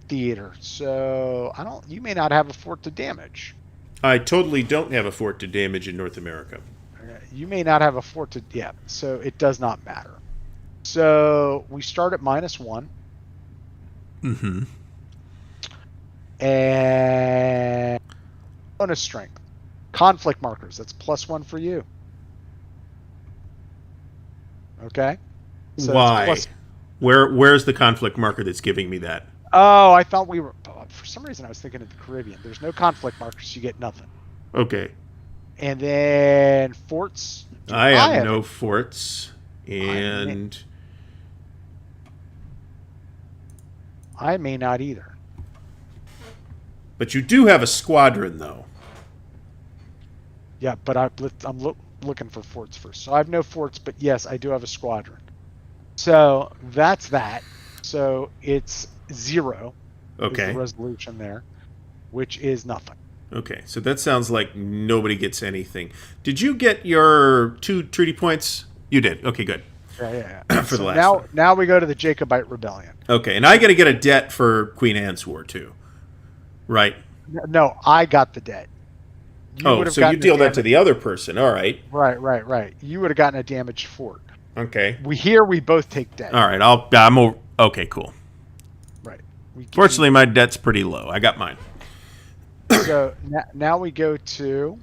theater. So you may not have a fort to damage. I totally don't have a fort to damage in North America. You may not have a fort to... Yeah, so it does not matter. So we start at -1. Mm-hmm. And bonus strength. Conflict markers. That's +1 for you. Okay? So why? Where's the conflict marker that's giving me that? Oh, I thought we were... For some reason, I was thinking of the Caribbean. There's no conflict markers. You get nothing. Okay. And then forts. I have no forts. And... I may not either. But you do have a squadron, though. Yeah, but I'm looking for forts first. So I have no forts, but yes, I do have a squadron. So that's that. So it's 0. Okay. Is the resolution there, which is nothing. Okay, so that sounds like nobody gets anything. Did you get your 2 treaty points? You did. Okay, good. Yeah. For the last one. Now we go to the Jacobite Rebellion. Okay, and I got to get a debt for Queen Anne's War, too. Right? No, I got the debt. So you deal that to the other person. All right. Right. You would have gotten a damaged fort. Okay. We both take debt. All right, okay, cool. Right. Fortunately, my debt's pretty low. I got mine. So now we go to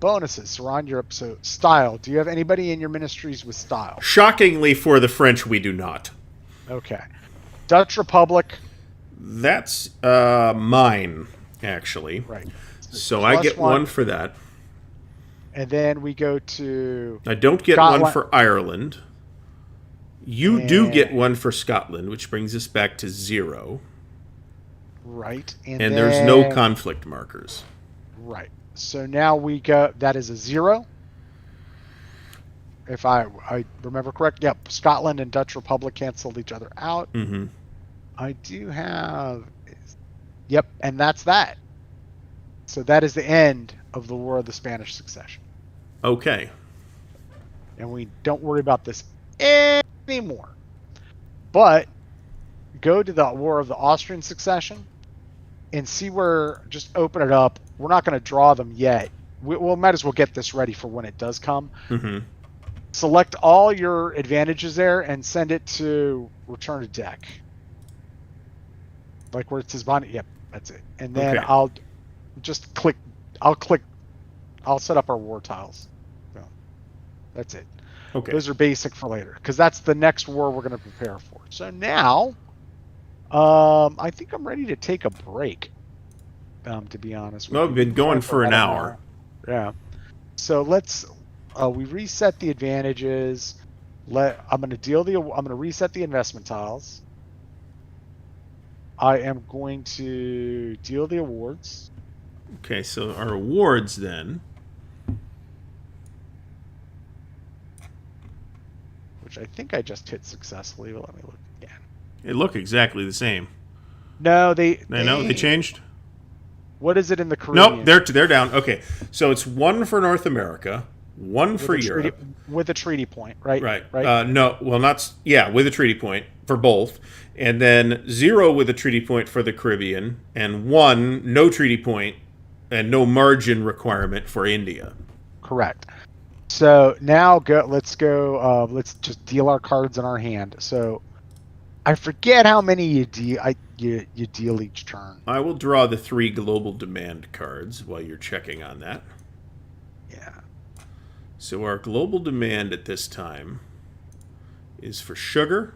bonuses. So we're on Europe. So style. Do you have anybody in your ministries with style? Shockingly for the French, we do not. Okay. Dutch Republic. That's mine, actually. Right. So I get 1 for that. And then we go to... I don't get Scotland. 1 for Ireland. You do get 1 for Scotland, which brings us back to 0. Right. And there's no conflict markers. Right. So now we go... That is a 0. If I remember correct. Yep. Scotland and Dutch Republic canceled each other out. Mm-hmm. I do have... Yep. And that's that. So that is the end of the War of the Spanish Succession. Okay. And we don't worry about this anymore. But go to the War of the Austrian Succession and see where... Just open it up. We're not going to draw them yet. We'll might as well get this ready for when it does come. Mm-hmm. Select all your advantages there and send it to return to deck. Like where it says bond. Yep, that's it. And then I'll just click. I'll set up our war tiles. So that's it. Okay. Those are basic for later because that's the next war we're going to prepare for. So now I think I'm ready to take a break. To be honest with Well, you, we've been going for an about hour. Yeah. So let's. We reset the advantages. I'm going to reset the investment tiles. I am going to deal the awards. Okay, so our awards then. Which I think I just hit successfully. But let me look again. They look exactly the same. No, I know they changed. What is it in the Nope, Caribbean? they're down. Okay, so it's one for North America, one for Europe, with a treaty point, right? right? Right. No, well, not with a treaty point for both, and then 0 with a treaty point for the Caribbean, and 1 no treaty point and no margin requirement for India. Correct. So now let's go. Let's just deal our cards in our hand. So I forget how many you deal each turn. I will draw the 3 global demand cards while you're checking on that. Yeah. So our global demand at this time is for sugar,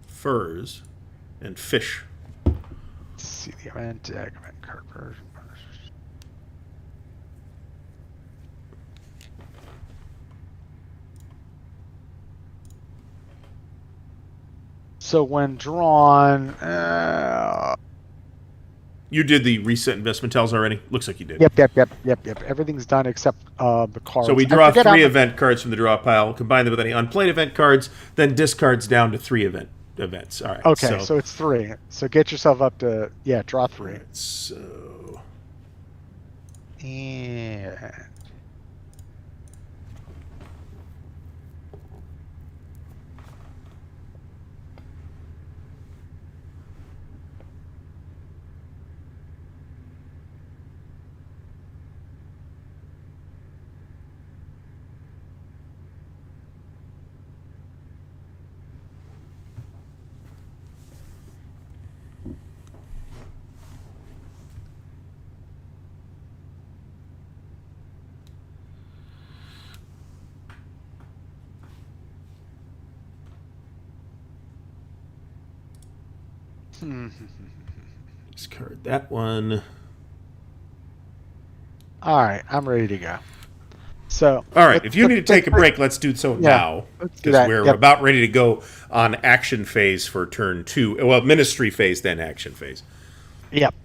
furs, and fish. Let's see the event card version. So when drawn, You did the reset investment tells already? Looks like you did. Yep. Everything's done except the cards. So we draw 3 event cards from the draw pile, combine them with any unplayed event cards, then discards down to 3 events. All right. Okay, so it's 3. So get yourself up to draw 3. Right, so And discard that one. all right, I'm ready to go. So all right, if you need to take a break, let's do so now, because we're about ready to go on action phase for turn 2. Well, ministry phase, then action phase. Yep.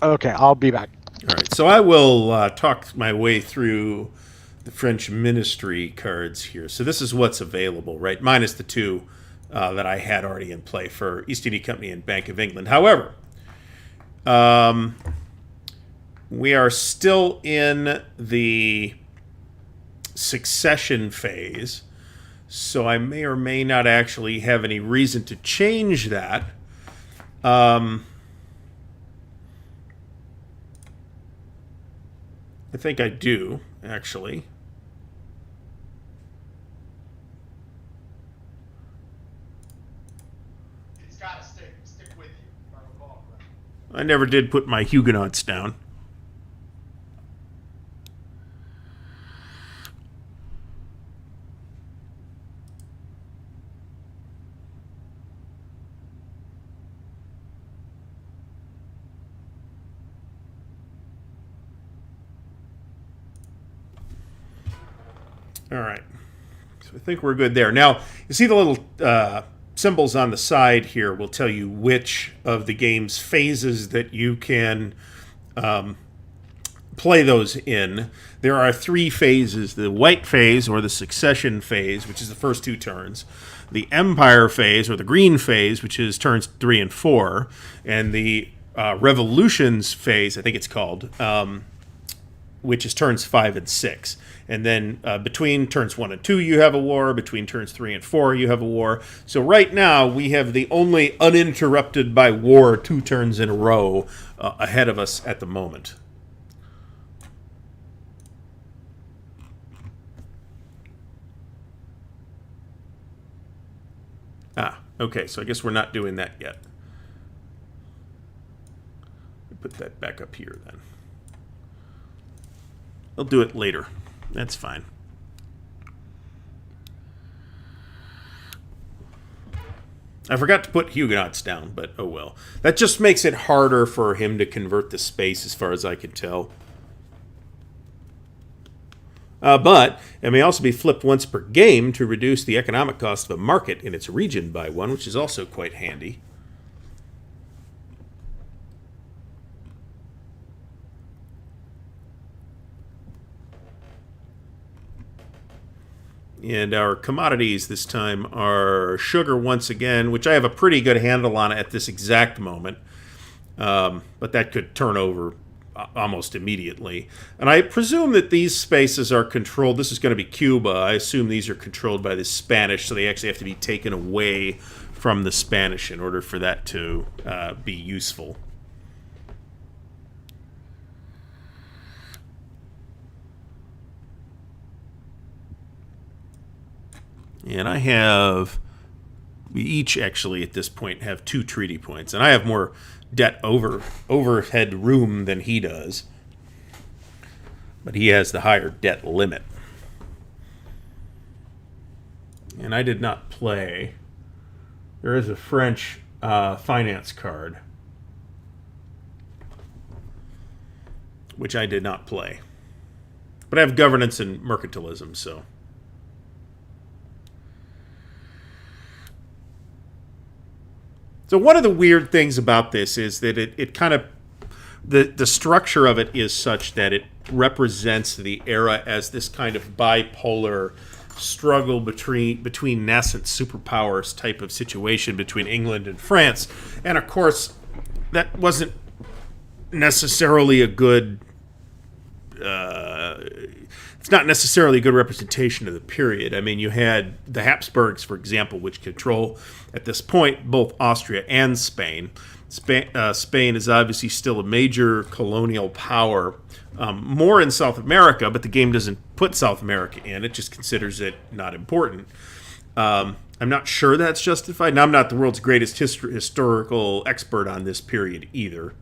Okay, I'll be back. All right, so I will talk my way through the French ministry cards here. So this is what's available, right? Minus the 2 that I had already in play for East India Company and Bank of England. However, we are still in the succession phase, so I may or may not actually have any reason to change that. I think I do, actually. It's got to stick with you. I never did put my Huguenots down. All right. So I think we're good there. Now, you see the little symbols on the side here will tell you which of the game's phases that you can play those in. There are 3 phases: the white phase, or the succession phase, which is the first 2 turns; the empire phase, or the green phase, which is turns 3 and 4; and the revolutions phase, I think it's called, which is turns 5 and 6. And then between turns 1 and 2, you have a war. Between turns 3 and 4, you have a war. So right now, we have the only uninterrupted by war 2 turns in a row ahead of us at the moment. Okay, so I guess we're not doing that yet. Put that back up here then. I'll do it later. That's fine. I forgot to put Huguenots down, but oh well. That just makes it harder for him to convert the space, as far as I can tell. But it may also be flipped once per game to reduce the economic cost of a market in its region by one, which is also quite handy. And our commodities this time are sugar once again, which I have a pretty good handle on at this exact moment. But that could turn over almost immediately. And I presume that these spaces are controlled. This is going to be Cuba. I assume these are controlled by the Spanish, so they actually have to be taken away from the Spanish in order for that to be useful. And we each actually at this point have 2 treaty points. And I have more debt overhead room than he does. But he has the higher debt limit. And I did not play. There is a French finance card, which I did not play. But I have governance and mercantilism, so... So one of the weird things about this is that it kind of, the structure of it is such that it represents the era as this kind of bipolar struggle between nascent superpowers type of situation between England and France. And of course, that wasn't necessarily a good... it's not necessarily a good representation of the period. I mean, you had the Habsburgs, for example, which control, at this point, both Austria and Spain. Spain is obviously still a major colonial power, more in South America, but the game doesn't put South America in. It just considers it not important. I'm not sure that's justified. Now, I'm not the world's greatest historical expert on this period either.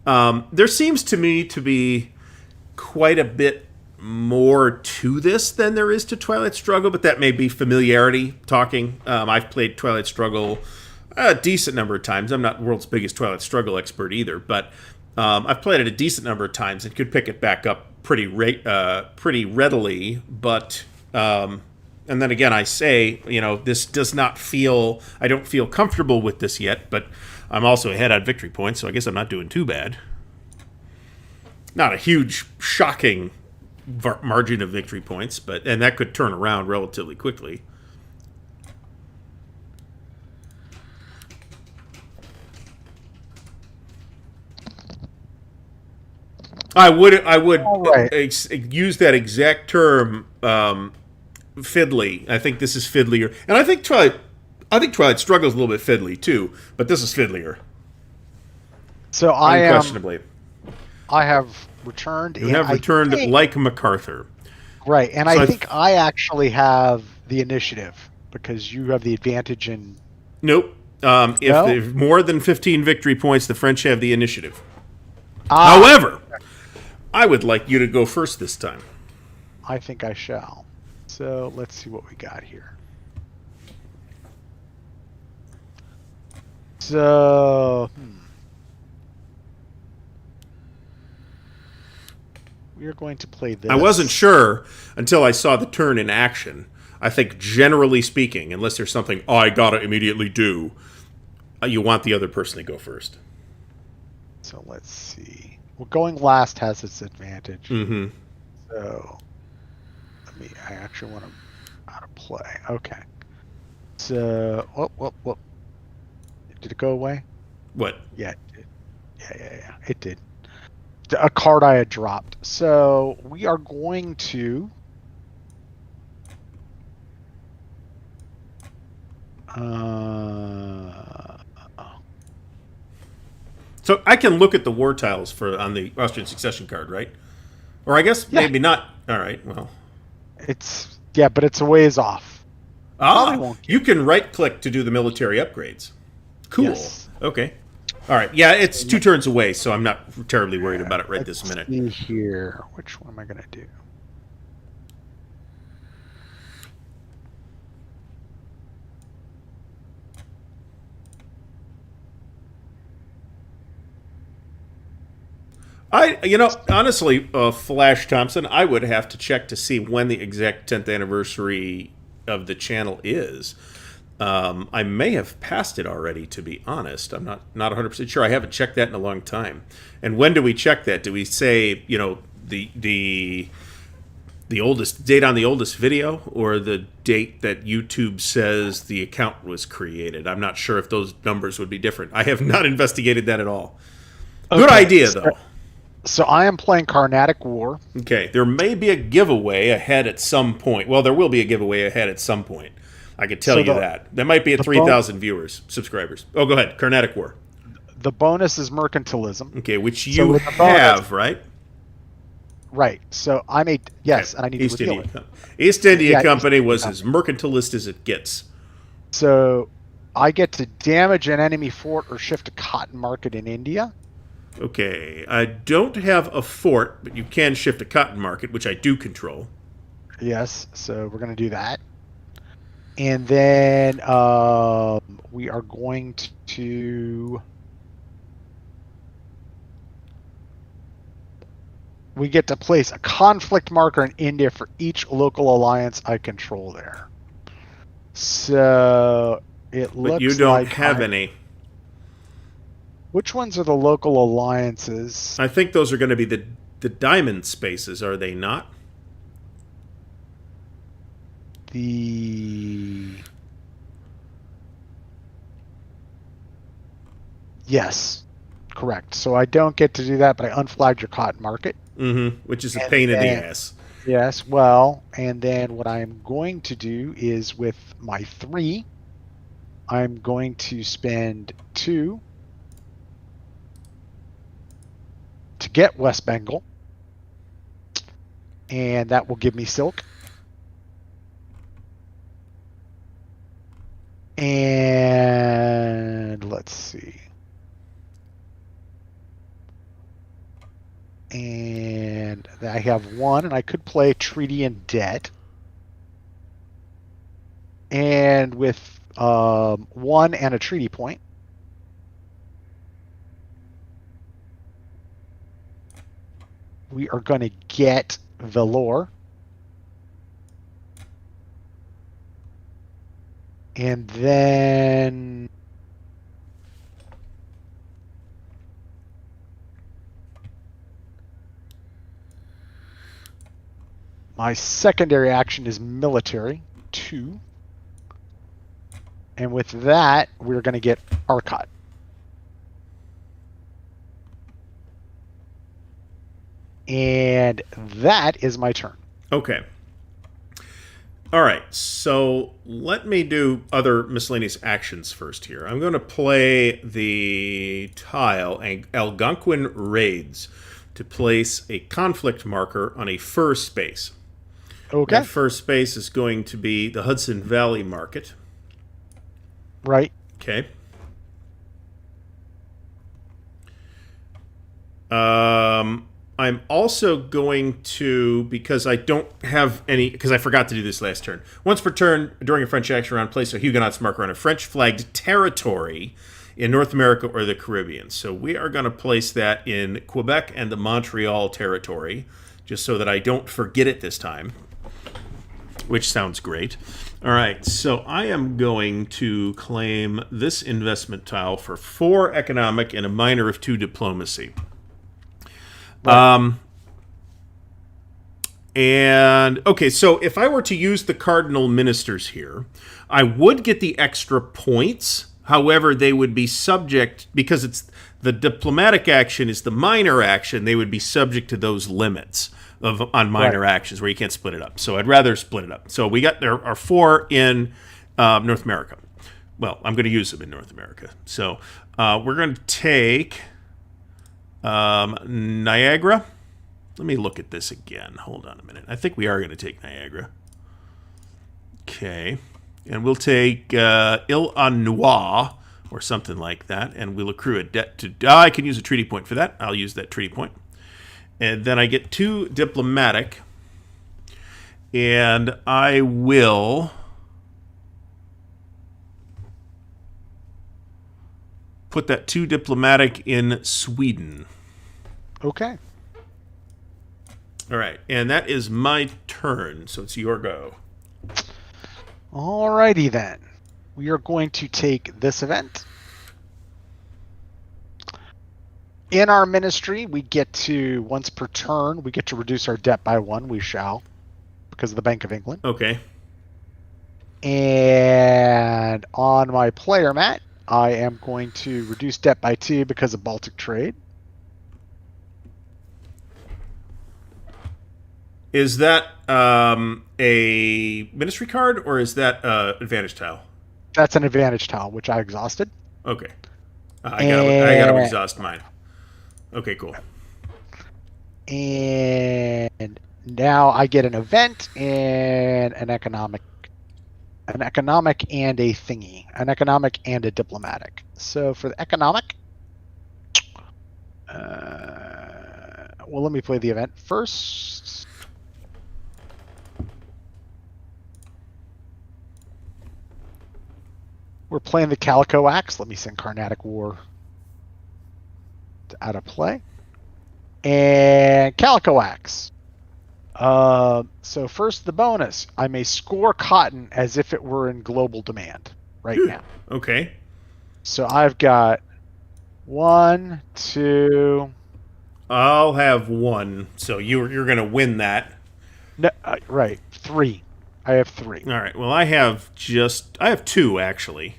There seems to me to be quite a bit more to this than there is to Twilight Struggle, but that may be familiarity talking. I've played Twilight Struggle a decent number of times. I'm not the world's biggest Twilight Struggle expert either, but I've played it a decent number of times and could pick it back up pretty readily. But and then again, I say, this does not feel... I don't feel comfortable with this yet, but I'm also ahead on victory points, so I guess I'm not doing too bad. Not a huge, shocking margin of victory points, and that could turn around relatively quickly. I would use that exact term, fiddly. I think this is fiddlier, and I think Twilight Struggle is a little bit fiddly too, but this is fiddlier. So unquestionably. I have returned. You have returned like MacArthur. Right, and so I think I actually have the initiative because you have the advantage in... Nope. If there's more than 15 victory points, the French have the initiative. However, I would like you to go first this time. I think I shall. So let's see what we got here. So... we are going to play this. I wasn't sure until I saw the turn in action. I think generally speaking, unless there's something I gotta immediately do, you want the other person to go first. So let's see. Well, going last has its advantage. Mm-hmm. So I actually want to how to play. Okay. So what? Did it go away? What? Yeah, it did. Yeah. It did. A card I had dropped. So we are going to So I can look at the war tiles on the Austrian Succession card, right? Or I guess maybe not. All right, well. But it's a ways off. You can right-click to do the military upgrades. Cool. Yes. Okay. All right. Yeah, it's 2 turns away, so I'm not terribly worried about it right this minute. Let's see here. Which one am I going to do? Honestly, Flash Thompson, I would have to check to see when the exact 10th anniversary of the channel is. I may have passed it already, to be honest. I'm not 100% sure. I haven't checked that in a long time. And when do we check that? Do we say, the oldest date on the oldest video, or the date that YouTube says the account was created? I'm not sure if those numbers would be different. I have not investigated that at all. Good idea, though. So I am playing Carnatic War. Okay, there may be a giveaway ahead at some point. Well, there will be a giveaway ahead at some point. I can tell you that. That might be at 3,000 subscribers. Oh, go ahead. Carnatic War. The bonus is mercantilism. Okay, which you have, right? Right. So I made, yes, and I need to reveal it. East India Company was as mercantilist as it gets. So I get to damage an enemy fort or shift a cotton market in India. Okay. I don't have a fort, but you can shift a cotton market, which I do control. Yes. So we're going to do that. And then we are going to... We get to place a conflict marker in India for each local alliance I control there. So it looks like... But you don't have any. Which ones are the local alliances? I think those are going to be the diamond spaces, are they not? Yes, correct. So I don't get to do that, but I unflagged your cotton market. Mm-hmm. Which is a pain in the ass. Yes, well, and then what I'm going to do is with my 3, I'm going to spend 2 to get West Bengal, and that will give me silk. And let's see. And I have 1, and I could play Treaty and Debt. And with 1 and a treaty point, we are going to get Vellore. And then my secondary action is military, 2. And with that, we're going to get Arcot. And that is my turn. Okay. All right, so let me do other miscellaneous actions first here. I'm going to play the tile Algonquin Raids to place a conflict marker on a fur space. Okay. That fur space is going to be the Hudson Valley Market. Right. Okay. I'm also going to, because I don't have any, because I forgot to do this last turn. Once per turn, during a French action round, place a Huguenots marker on a French-flagged territory in North America or the Caribbean. So we are going to place that in Quebec and the Montreal territory, just so that I don't forget it this time, which sounds great. All right, so I am going to claim this investment tile for 4 economic and a minor of 2 diplomacy. Right. And okay, so if I were to use the cardinal ministers here, I would get the extra points. However, they would be subject, because it's the diplomatic action is the minor action, they would be subject to those limits on minor actions where you can't split it up. So I'd rather split it up. So there are 4 in North America. Well, I'm going to use them in North America. So we're going to take Niagara. Let me look at this again. Hold on a minute. I think we are going to take Niagara. Okay. And we'll take Illinois or something like that, and we'll accrue a debt to... I can use a treaty point for that. I'll use that treaty point. And then I get 2 diplomatic, and I will... put that 2 diplomatic in Sweden. Okay. All right, and that is my turn, so it's your go. Alrighty then. We are going to take this event. In our ministry, we get to, once per turn, we get to reduce our debt by 1. We shall, because of the Bank of England. Okay. And on my player mat, I am going to reduce debt by 2 because of Baltic Trade. Is that a ministry card, or is that advantage tile? That's an advantage tile, which I exhausted. Okay. I gotta exhaust mine. Okay, cool. And now I get an event and an economic and a thingy, an economic and a diplomatic. So for the economic, well, let me play the event first. We're playing the Calico Axe. Let me send Carnatic War out of play. And Calico Axe. So first, the bonus. I may score cotton as if it were in global demand right now. Okay. So I've got 1, 2. I'll have 1, so you're going to win that. No, right, 3. I have 3. All right. Well, I have 2 actually.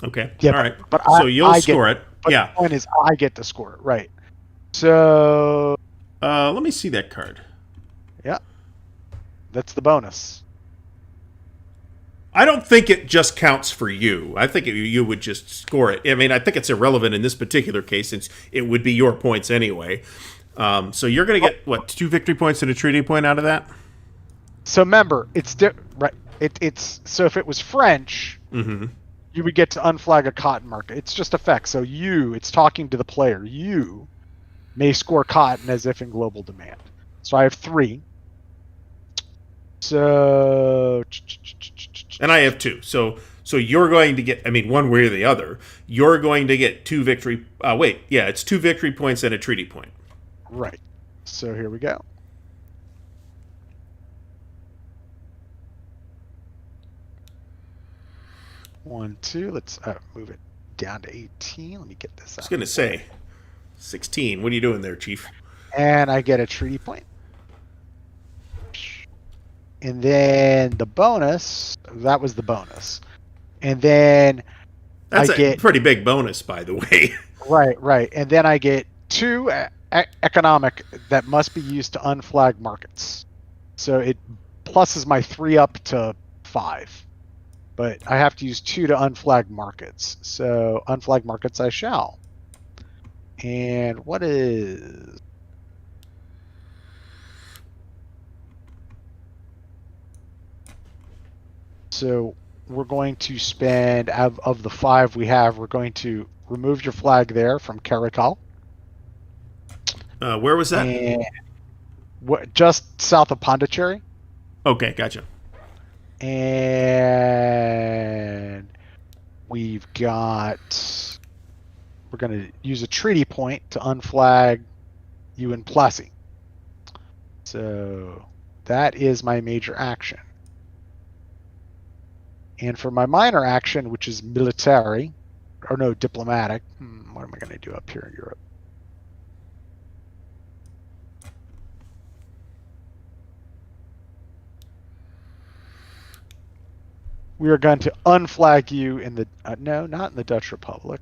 Okay. Yeah, all right. But so you'll score it. But yeah. The point is, I get to score it, right? So. Let me see that card. Yeah. That's the bonus. I don't think it just counts for you. I think you would just score it. I mean, I think it's irrelevant in this particular case since it would be your points anyway. So you're going to get, what, 2 victory points and a treaty point out of that? So remember, it's right. It's so if it was French, you would get to unflag a cotton market. It's just effect. So it's talking to the player. You may score cotton as if in global demand. So I have 3. So. And I have 2. So you're going to get, I mean, one way or the other, you're going to get 2 victory. It's 2 victory points and a treaty point. Right. So here we go. One, 2. Let's move it down to 18. Let me get this out. I was going to say 16. What are you doing there, Chief? And I get a treaty point. And then the bonus, that was the bonus. And then that's a pretty big bonus, by the way. Right. And then I get 2 economic that must be used to unflag markets. So it pluses my 3 up to 5. But I have to use 2 to unflag markets. So unflag markets I shall. And what is... So we're going to spend, of the 5 we have, we're going to remove your flag there from Caracal. Where was that? And just south of Pondicherry. Okay, gotcha. And we're going to use a treaty point to unflag you in Plessy. So that is my major action. And for my minor action, which is military, or no, diplomatic, what am I going to do up here in Europe? We are going to unflag you in the... no, not in the Dutch Republic.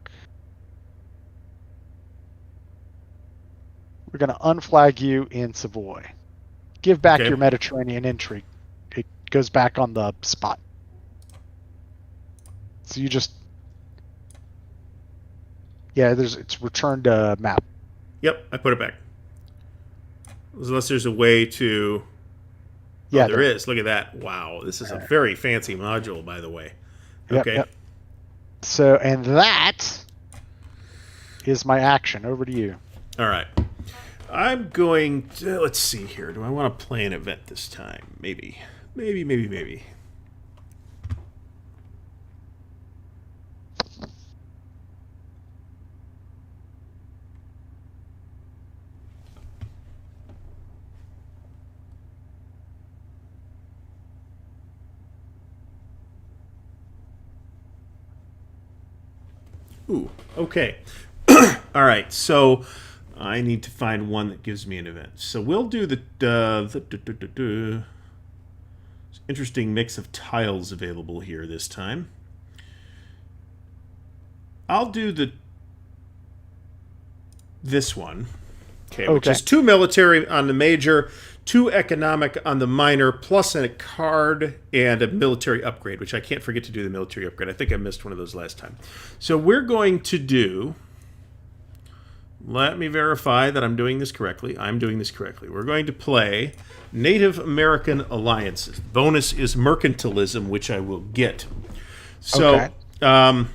We're going to unflag you in Savoy. Give back your Mediterranean intrigue. It goes back on the spot. So you just... Yeah, it's returned to map. Yep, I put it back. Unless there's a way to... Yeah, there is. Look at that. Wow, this is a very fancy module, by the way. Okay. Yep. So, and that is my action. Over to you. All right. I'm going to... Let's see here. Do I want to play an event this time? Maybe. Ooh, okay. All right, so I need to find one that gives me an event. So we'll do the interesting mix of tiles available here this time. I'll do this one, which is 2 military on the major, 2 economic on the minor, plus a card and a military upgrade, which I can't forget to do the military upgrade. I think I missed one of those last time. So we're going to do... Let me verify that I'm doing this correctly. I'm doing this correctly. We're going to play Native American Alliances. Bonus is mercantilism, which I will get. So, the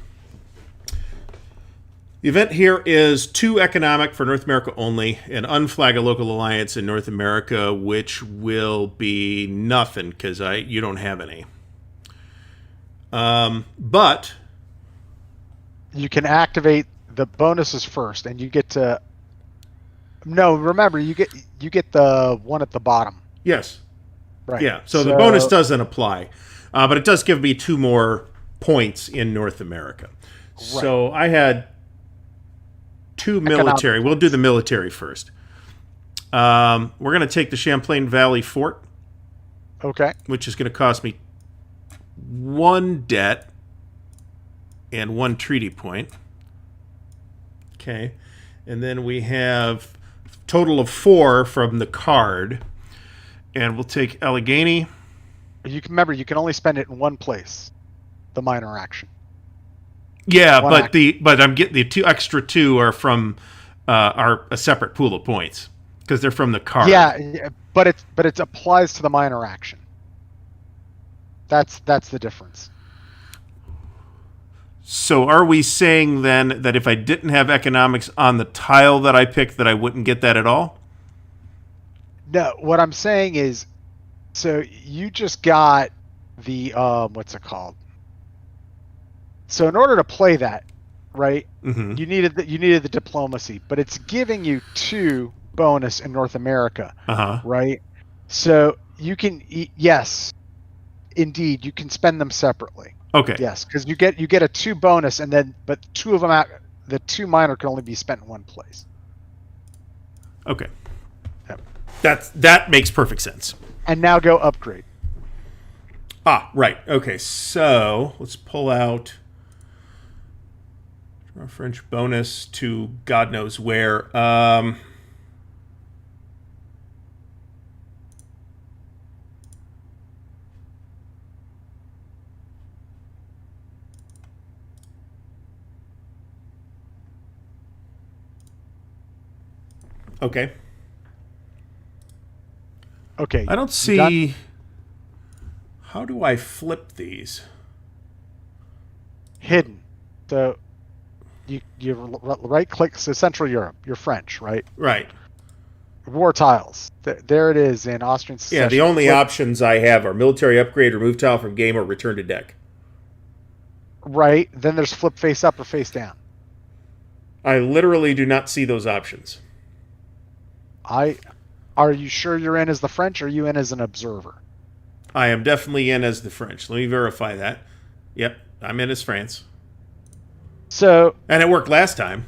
event here is 2 economic for North America only, and unflag a local alliance in North America, which will be nothing because you don't have any. But you can activate the bonuses first, and you get to. No, remember you get the one at the bottom. Yes. Right. Yeah. So the bonus doesn't apply, but it does give me 2 more points in North America. Right. So I had 2 military. We'll do the military first. We're going to take the Champlain Valley Fort. Okay. Which is going to cost me 1 debt and 1 treaty point. Okay. And then we have a total of 4 from the card. And we'll take Allegheny. You can remember you can only spend it in one place. The minor action. Yeah, but I'm getting the 2 extra 2 are from are a separate pool of points because they're from the card. Yeah, but it applies to the minor action. That's the difference. So are we saying then that if I didn't have economics on the tile that I picked, that I wouldn't get that at all? No, what I'm saying is, so you just got the what's it called? So in order to play that, right? Mm-hmm. You needed the diplomacy, but it's giving you 2 bonus in North America, right? So you can yes, indeed, you can spend them separately. Okay. Yes, because you get a 2 bonus, and then but 2 of them the 2 minor can only be spent in one place. Okay. Yep. That makes perfect sense. And now go upgrade. Right. Okay. So let's pull out our French bonus to God knows where. Okay. Okay. I don't see. How do I flip these? Hidden. So you right click. So Central Europe. You're French, right? Right. War tiles. There it is in Austrian Succession. Yeah. The only options I have are military upgrade, remove tile from game, or return to deck. Right. Then there's flip face up or face down. I literally do not see those options. Are you sure you're in as the French, or are you in as an observer? I am definitely in as the French. Let me verify that. Yep, I'm in as France. So, and it worked last time.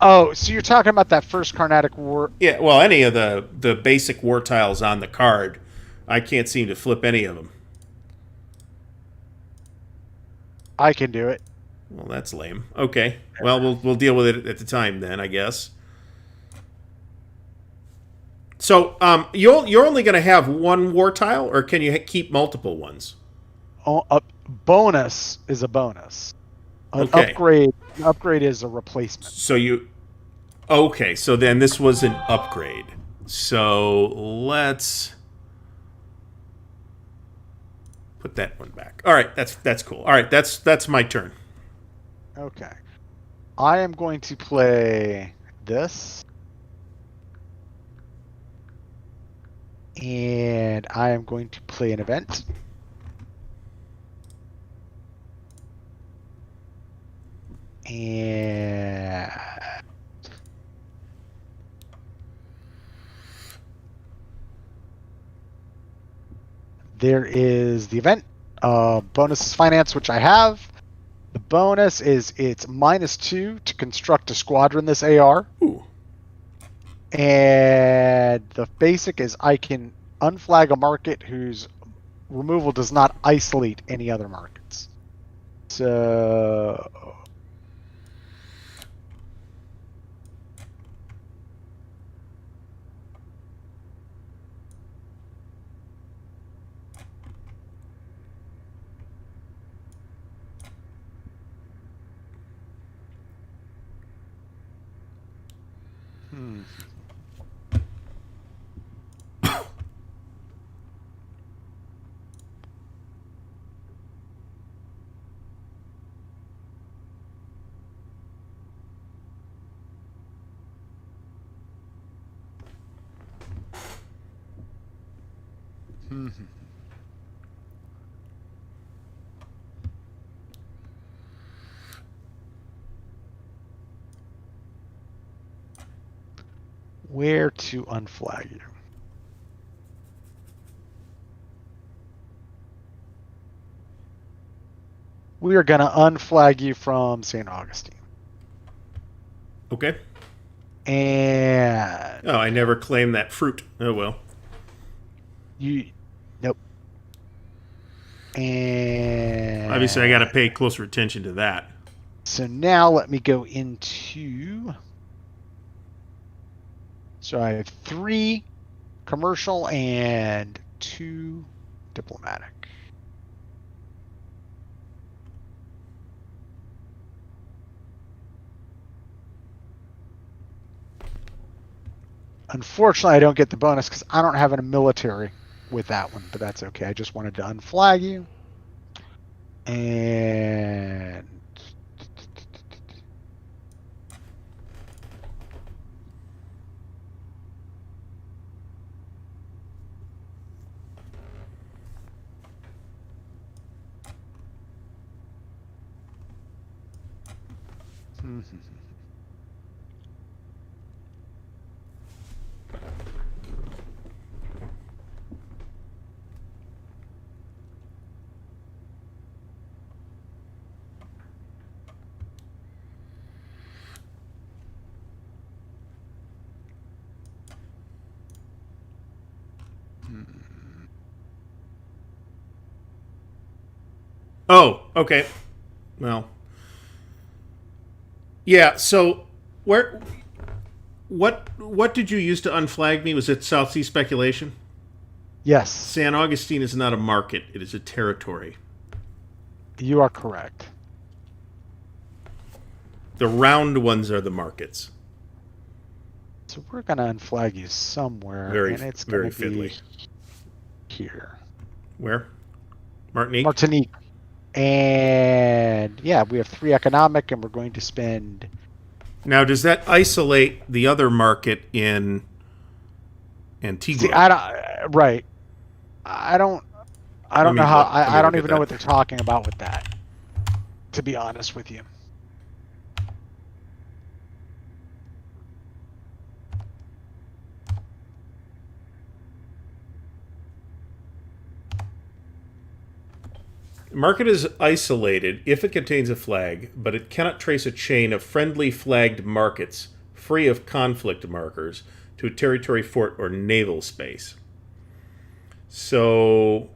Oh, so you're talking about that first Carnatic War? Yeah, well, any of the basic war tiles on the card, I can't seem to flip any of them. I can do it. Well, that's lame. Okay. Well, we'll deal with it at the time then, I guess. So, you're only going to have 1 war tile, or can you keep multiple ones? Oh, a bonus is a bonus. An upgrade is a replacement. So okay, so then this was an upgrade. So let's put that one back. All right, that's cool. All right, that's my turn. Okay. I am going to play this. And I am going to play an event. And there is the event. Bonus is finance, which I have. The bonus is it's -2 to construct a squadron this AR. Ooh. And the basic is I can unflag a market whose removal does not isolate any other markets. So where to unflag you? We are going to unflag you from St. Augustine. Okay. And Oh, I never claimed that fruit. Oh, well. Nope. And Obviously, I got to pay closer attention to that. So now let me go into. So I have 3 commercial and 2 diplomatic. Unfortunately, I don't get the bonus because I don't have a military with that one, but that's okay. I just wanted to unflag you. And Oh, okay. Well. Yeah, so what did you use to unflag me? Was it South Sea speculation? Yes. San Augustine is not a market, it is a territory. You are correct. The round ones are the markets. So we're going to unflag you somewhere, and it's going to be here. Where? Martinique? Martinique. And yeah, we have 3 economic, and we're going to spend. Now, does that isolate the other market in Antigua? See, right. I don't know how. I don't even know what they're talking about with that, to be honest with you. Market is isolated if it contains a flag, but it cannot trace a chain of friendly flagged markets free of conflict markers to a territory, fort, or naval space. So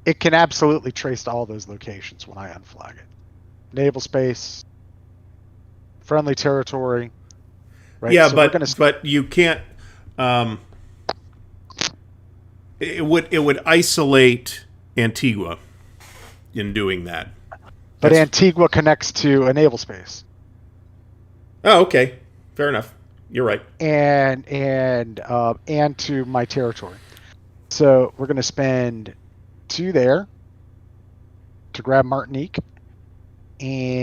it can absolutely trace to all those locations when I unflag it. Naval space, friendly territory. Right? Yeah, so but you can't. It would isolate Antigua in doing that. But Antigua connects to a naval space. Oh, okay, fair enough. You're right. And to my territory. So we're going to spend 2 there to grab Martinique, and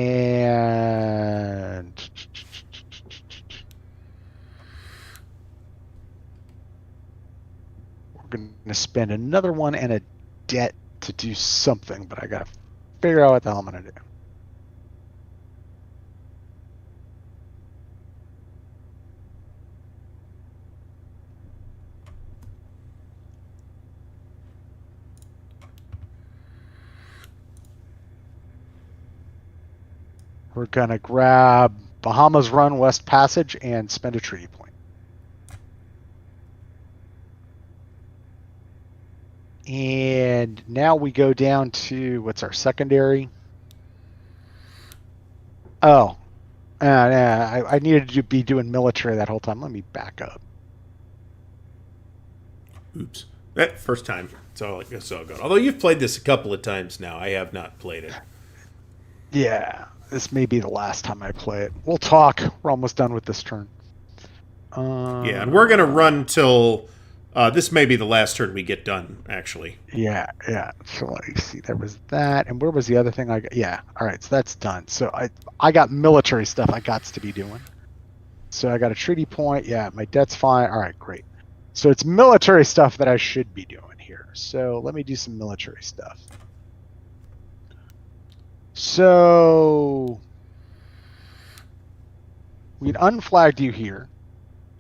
we're going to spend another one and a debt to do something, but I got to figure out what the hell I'm going to do. We're going to grab Bahamas Run West Passage and spend a treaty point. And now we go down to, what's our secondary? Oh, I needed to be doing military that whole time. Let me back up. Oops. First time. So it's all good. Although you've played this a couple of times now. I have not played it. Yeah, this may be the last time I play it. We'll talk. We're almost done with this turn. Yeah, and we're going to run till... this may be the last turn we get done, actually. Yeah. So let me see. There was that. And where was the other thing I got? Yeah. All right, so that's done. So I got military stuff I got to be doing. So I got a treaty point. Yeah, my debt's fine. All right, great. So it's military stuff that I should be doing here. So let me do some military stuff. So we'd unflagged you here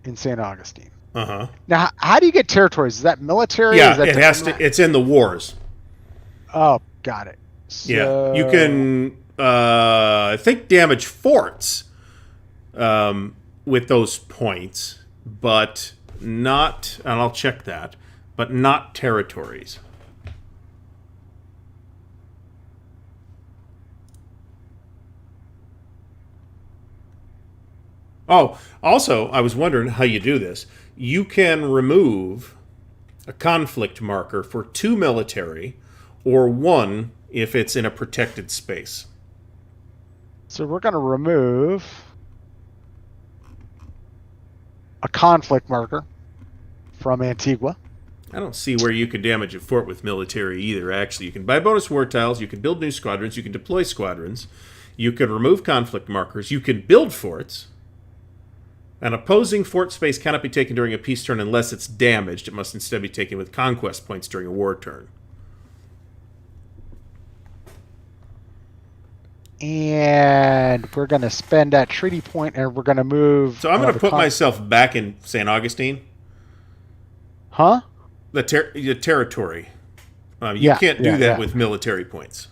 in St. Augustine. Uh-huh. Now, how do you get territories? Is that military? Yeah, is that it has to. It's in the wars. Oh, got it. So, yeah, you can, I think, damage forts with those points, but not, and I'll check that, but not territories. Oh, also, I was wondering how you do this. You can remove a conflict marker for 2 military, or 1 if it's in a protected space. So we're going to remove a conflict marker from Antigua. I don't see where you can damage a fort with military either, actually. You can buy bonus war tiles, you can build new squadrons, you can deploy squadrons, you can remove conflict markers, you can build forts. An opposing fort space cannot be taken during a peace turn unless it's damaged. It must instead be taken with conquest points during a war turn. And we're going to spend that treaty point, and we're going to move... So I'm going to put myself back in St. Augustine. Huh? The territory. You can't do that with military points.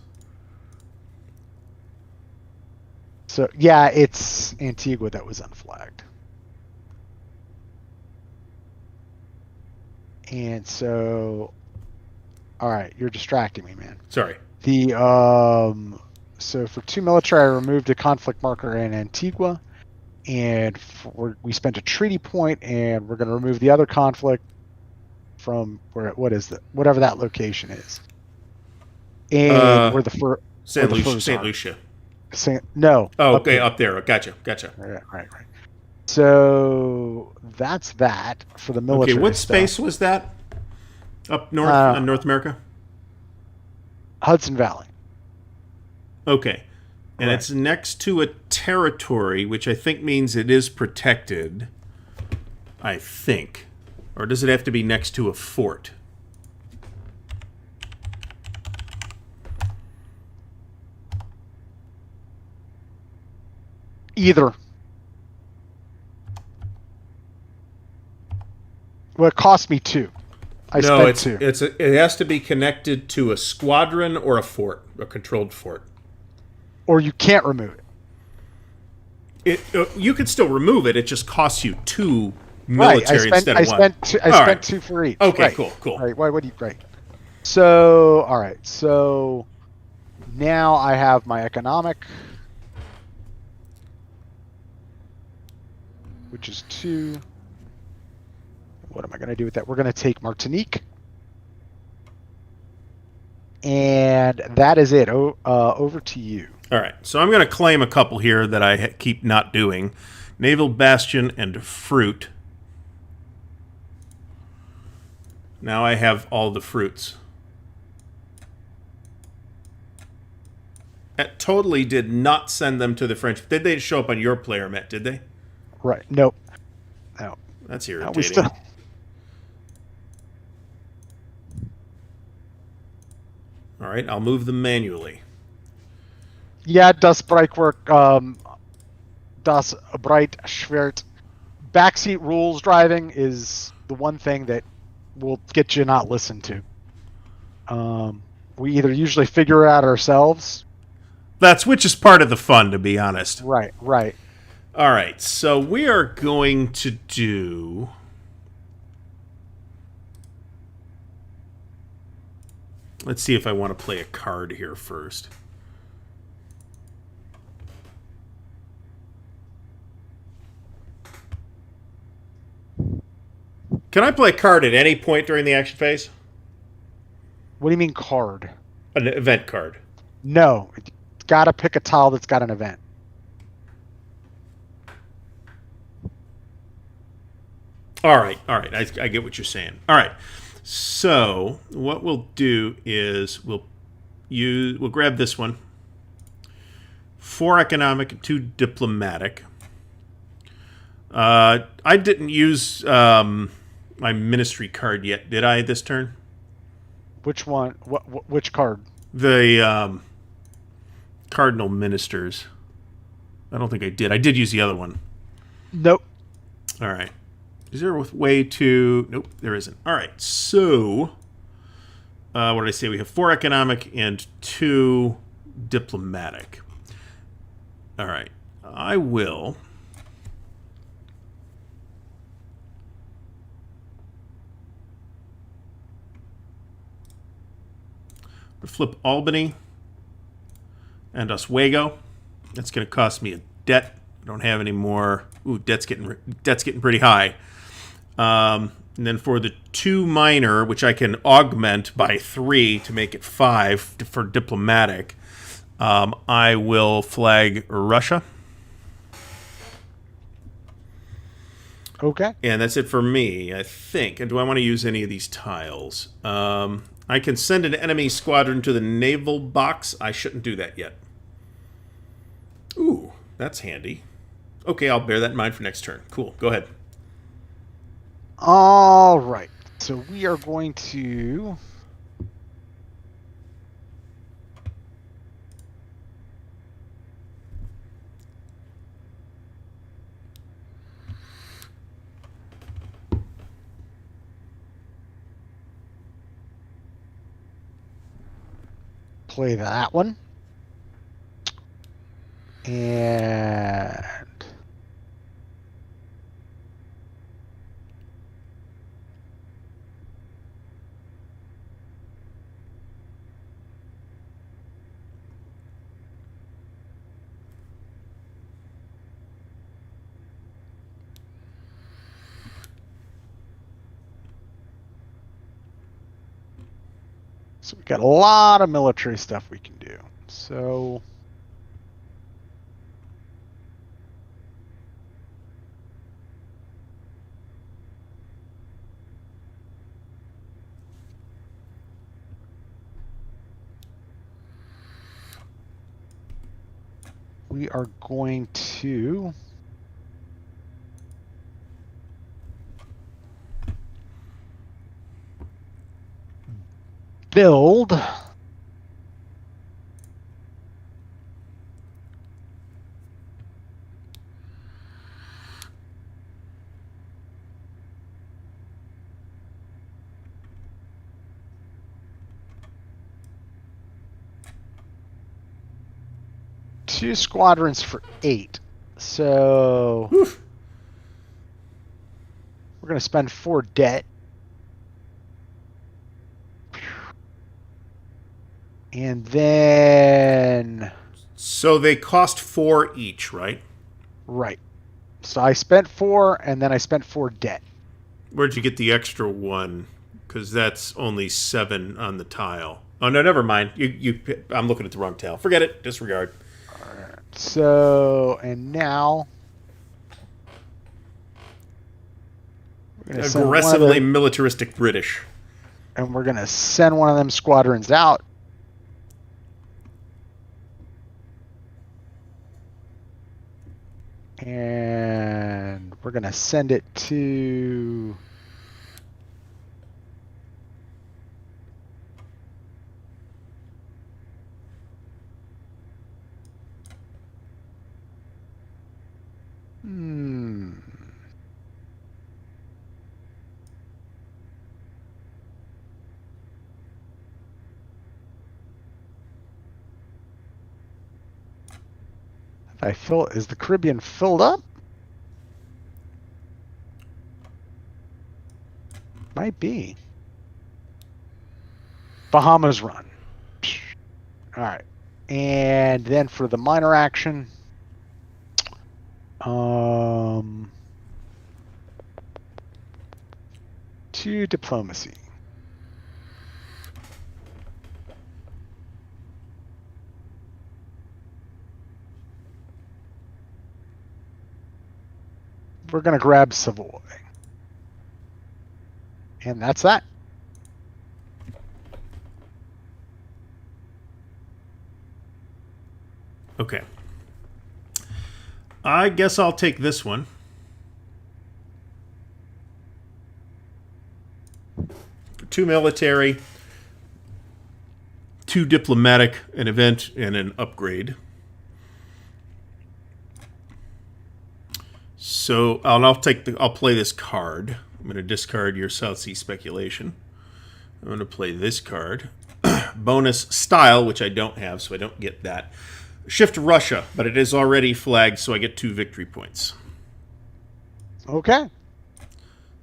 So, yeah, it's Antigua that was unflagged. And so, all right, you're distracting me, man. Sorry. So for 2 military, I removed a conflict marker in Antigua, and we spent a treaty point, and we're going to remove the other conflict from whatever that location is. And we're the first. St. Lucia. No. Oh, okay, up there. Gotcha. Right. So that's that for the military. Okay, what stuff. space was that? Up north in North America? Hudson Valley. Okay. And it's next to a territory, which I think means it is protected. I think. Or does it have to be next to a fort? Either. Well, it cost me 2. I spent 2. It has to be connected to a squadron or a fort, a controlled fort. Or you can't remove it. You could still remove it. It just costs you 2 military instead of 1. I spent 2 for each. Okay, right. cool. All right, what do you right? So, all right. So now I have my economic, which is 2. What am I going to do with that? We're going to take Martinique. And that is it. Over to you. All right. So I'm going to claim a couple here that I keep not doing. Naval Bastion and Fruit. Now I have all the fruits. That totally did not send them to the French. Did they show up on your player, Matt? Did they? Right. Nope. No. That's irritating. We still... All right, I'll move them manually. Yeah, das Breitwerk, das Breitschwert. Backseat rules driving is the one thing that will get you not listened to. We either usually figure it out ourselves, which is part of the fun, to be honest. Right, right. All right, so we are going to do... Let's see if I want to play a card here first. Can I play a card at any point during the action phase? What do you mean card? An event card. No. It's got to pick a tile that's got an event. All right. I get what you're saying. All right. So what we'll do is we'll grab this one. 4 economic and 2 diplomatic. I didn't use my ministry card yet, did I? This turn. Which one? Which card? The cardinal ministers. I don't think I did. I did use the other one. Nope. All right. Is there a way to... Nope, there isn't. All right, so... what did I say? We have 4 economic and 2 diplomatic. All right. I will... flip Albany and Oswego. That's going to cost me a debt. I don't have any more. Ooh, debt's getting pretty high. And then for the 2 minor, which I can augment by 3 to make it 5 for diplomatic, I will flag Russia. Okay. And that's it for me, I think. And do I want to use any of these tiles? I can send an enemy squadron to the naval box. I shouldn't do that yet. Ooh, that's handy. Okay, I'll bear that in mind for next turn. Cool, go ahead. All right. So we are going to... play that one. And so we've got a lot of military stuff we can do. So we are going to build two squadrons for 8. So Oof. we're going to spend 4 debt. And then... So they cost 4 each, right? Right. So I spent 4, and then I spent 4 debt. Where'd you get the extra 1? Because that's only 7 on the tile. Oh, no, never mind. I'm looking at the wrong tile. Forget it. Disregard. All right. So, and now... Aggressively militaristic British. And we're going to send one of them squadrons out. And we're going to send it to... Is the Caribbean filled up? Might be. Bahamas run. All right. And then for the minor action, to diplomacy. We're going to grab Savoy. And that's that. Okay. I guess I'll take this one. For 2 military, 2 diplomatic, an event, and an upgrade. So I'll play this card. I'm going to discard your South Sea speculation. I'm going to play this card. Bonus style, which I don't have, so I don't get that. Shift to Russia, but it is already flagged, so I get 2 victory points. Okay.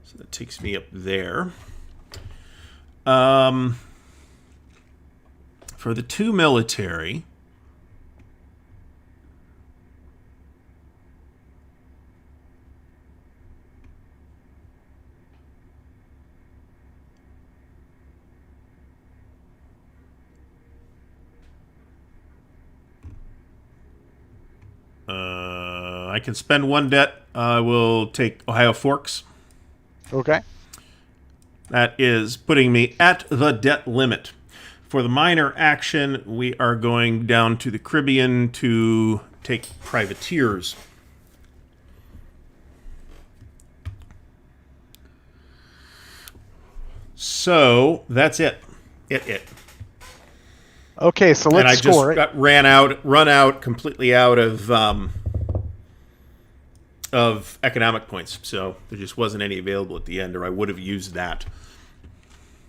So that takes me up there. For the 2 military, I can spend 1 debt. I will take Ohio Forks. Okay. That is putting me at the debt limit. For the minor action, we are going down to the Caribbean to take privateers. So that's it. Okay, so let's score it. And I just run out completely out of economic points. So there just wasn't any available at the end, or I would have used that.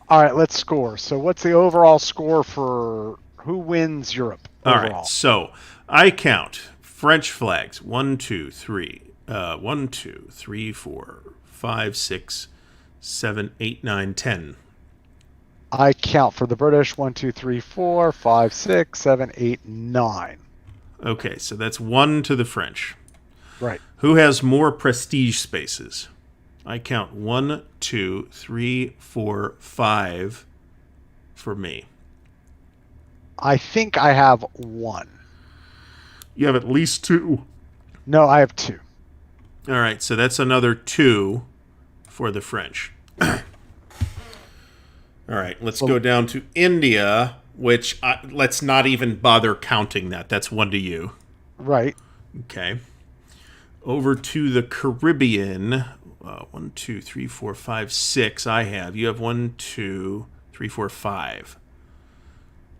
All right, let's score. So what's the overall score for who wins Europe overall? All right, so I count French flags. 1, 2, 3. 1, 2, 3, 4, 5, 6, 7, 8, 9, 10. I count for the British 1, 2, 3, 4, 5, 6, 7, 8, 9. Okay, so that's 1 to the French. Right. Who has more prestige spaces? I count 1, 2, 3, 4, 5 for me. I think I have 1. You have at least 2. No, I have 2. All right, so that's another 2 for the French. All right, let's go down to India, which let's not even bother counting that. That's 1 to you. Right. Okay. Over to the Caribbean. 1, 2, 3, 4, 5, 6. I have. You have 1, 2, 3, 4, 5.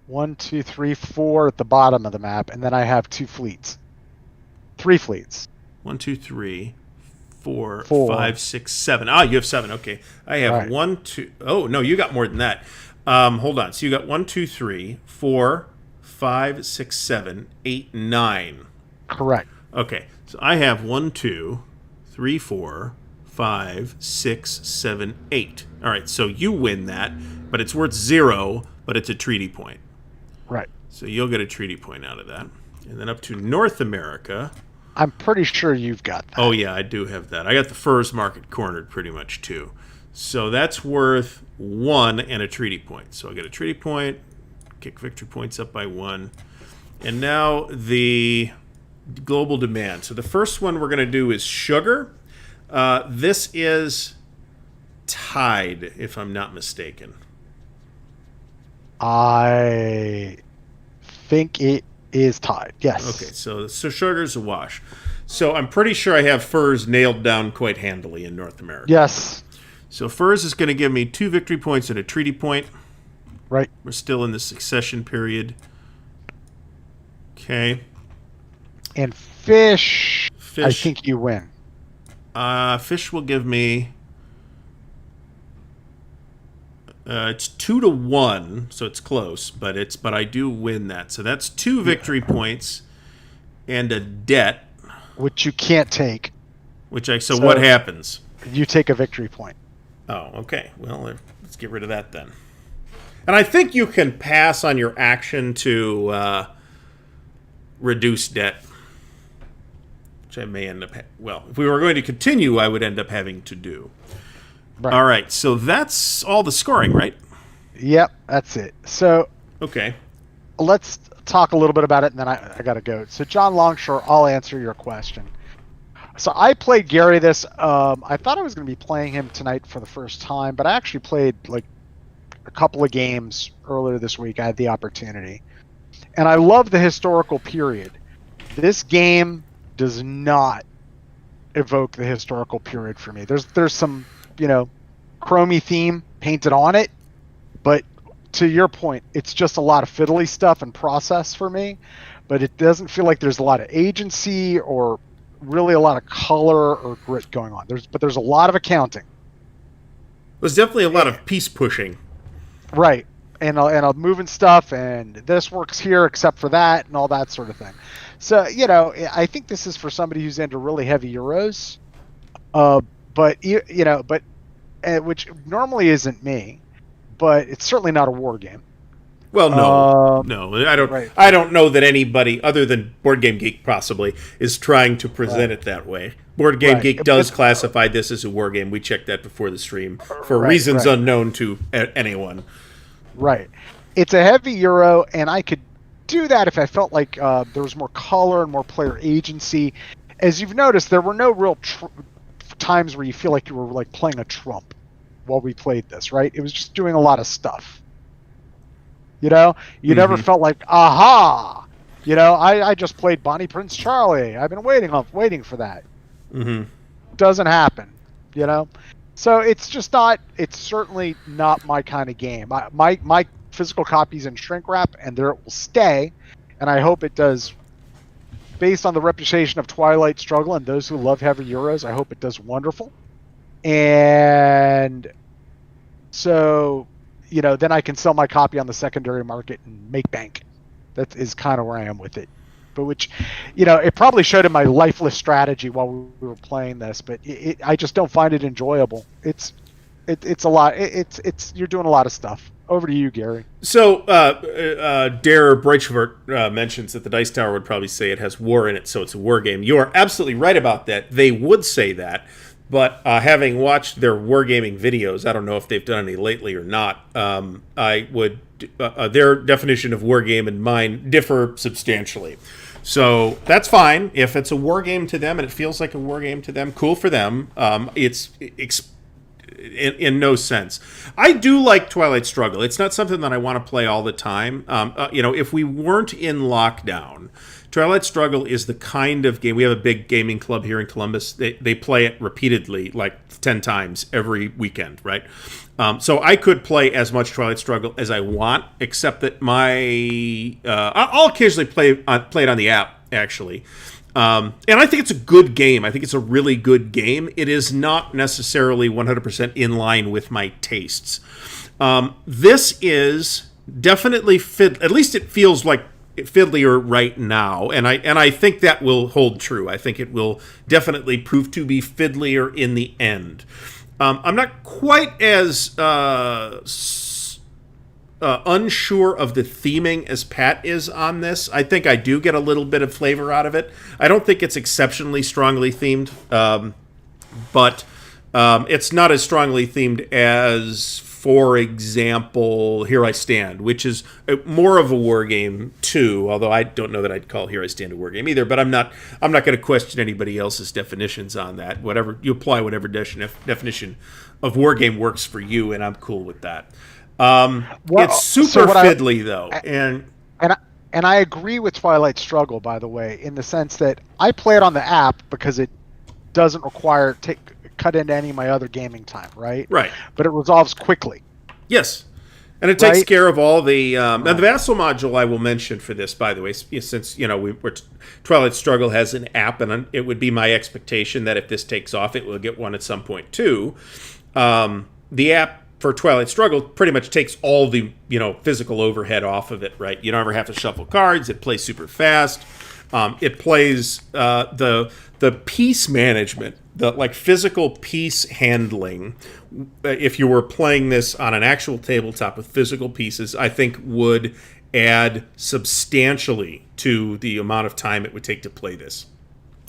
1, 2, 3, 4 at the bottom of the map, and then I have 2 fleets. 3 fleets. 1, 2, 3, 4, 4. 5, 6, 7. Ah, you have 7. Okay. I have Right. 1, 2. Oh, no, you got more than that. Hold on. So you got 1, 2, 3, 4, 5, 6, 7, 8, 9. Correct. Okay. So I have 1, 2, 3, 4, 5, 6, 7, 8. All right. So you win that, but it's worth 0, but it's a treaty point. Right. So you'll get a treaty point out of that. And then up to North America. I'm pretty sure you've got that. Oh, yeah, I do have that. I got the furs market cornered pretty much, too. So that's worth 1 and a treaty point. So I get a treaty point, kick victory points up by 1. And now the global demand. So the first one we're going to do is sugar. This is tied, if I'm not mistaken. I think it is tied. Yes. Okay, so sugar's a wash. So I'm pretty sure I have furs nailed down quite handily in North America. Yes. So furs is going to give me 2 victory points and a treaty point. Right. We're still in the succession period. Okay. And fish, I think you win. Fish will give me... it's 2 to 1, so it's close, but I do win that. So that's 2 victory points And a debt. which you can't take. So what happens? You take a victory point. Oh, okay. Well, let's get rid of that then. And I think you can pass on your action to reduce debt. Which I may end up... if we were going to continue, I would end up having to do. Right. All right, so that's all the scoring, right? Yep, that's it. So... Okay. Let's talk a little bit about it, and then I got to go. So, John Longshore, I'll answer your question. So, I played Gary this. I thought I was going to be playing him tonight for the first time, but I actually played like a couple of games earlier this week. I had the opportunity. And I love the historical period. This game does not evoke the historical period for me. There's some, chromey theme painted on it, but to your point, it's just a lot of fiddly stuff and process for me, but it doesn't feel like there's a lot of agency or really a lot of color or grit going on. There's a lot of accounting. There's definitely a lot of piece pushing. Right. And I'm moving stuff, and this works here except for that, and all that sort of thing. So, I think this is for somebody who's into really heavy Euros, which normally isn't me. But it's certainly not a war game. Well, no, I don't. Right. I don't know that anybody other than Board Game Geek possibly is trying to present it that way. Board Game Geek does classify this as a war game. We checked that before the stream for reasons unknown to anyone. Right. It's a heavy Euro, and I could do that if I felt like there was more color and more player agency. As you've noticed, there were no real times where you feel like you were like playing a trump while we played this, right? It was just doing a lot of stuff. You never felt like, aha! I just played Bonnie Prince Charlie. I've been waiting for that. Mm-hmm. Doesn't happen, So it's certainly not my kind of game. My physical copy's in shrink wrap, and there it will stay, and I hope it does, based on the reputation of Twilight Struggle and those who love heavy Euros, I hope it does wonderful. And so, then I can sell my copy on the secondary market and make bank. That is kind of where I am with it. But which, it probably showed in my lifeless strategy while we were playing this, but I just don't find it enjoyable. It's a lot. You're doing a lot of stuff. Over to you, Gary. So, Dare Breitschwert mentions that the Dice Tower would probably say it has war in it, so it's a war game. You are absolutely right about that. They would say that. But having watched their wargaming videos, I don't know if they've done any lately or not, I would their definition of wargame and mine differ substantially. So that's fine. If it's a wargame to them and it feels like a wargame to them, cool for them. It's in no sense. I do like Twilight Struggle. It's not something that I want to play all the time. If we weren't in lockdown, Twilight Struggle is the kind of game. We have a big gaming club here in Columbus. They play it repeatedly, like 10 times every weekend, right? So I could play as much Twilight Struggle as I want, except that I'll occasionally play it on the app, actually. And I think it's a good game. I think it's a really good game. It is not necessarily 100% in line with my tastes. This is definitely at least it feels like fiddlier right now, and I think that will hold true. I think it will definitely prove to be fiddlier in the end. I'm not quite as unsure of the theming as Pat is on this. I think I do get a little bit of flavor out of it. I don't think it's exceptionally strongly themed, but it's not as strongly themed as, for example, Here I Stand, which is more of a war game too. Although I don't know that I'd call Here I Stand a war game either. But I'm not going to question anybody else's definitions on that. Whatever you apply, whatever definition of war game works for you, and I'm cool with that. It's super fiddly though, and I agree with Twilight Struggle, by the way, in the sense that I play it on the app because it doesn't require cut into any of my other gaming time, right? Right. But it resolves quickly. Yes. And it takes care of all the... Now, the Vassal module I will mention for this, by the way, since, Twilight Struggle has an app, and it would be my expectation that if this takes off, it will get one at some point, too. The app for Twilight Struggle pretty much takes all the, physical overhead off of it, right? You don't ever have to shuffle cards. It plays super fast. It plays the piece management, the like physical piece handling. If you were playing this on an actual tabletop with physical pieces, I think would add substantially to the amount of time it would take to play this.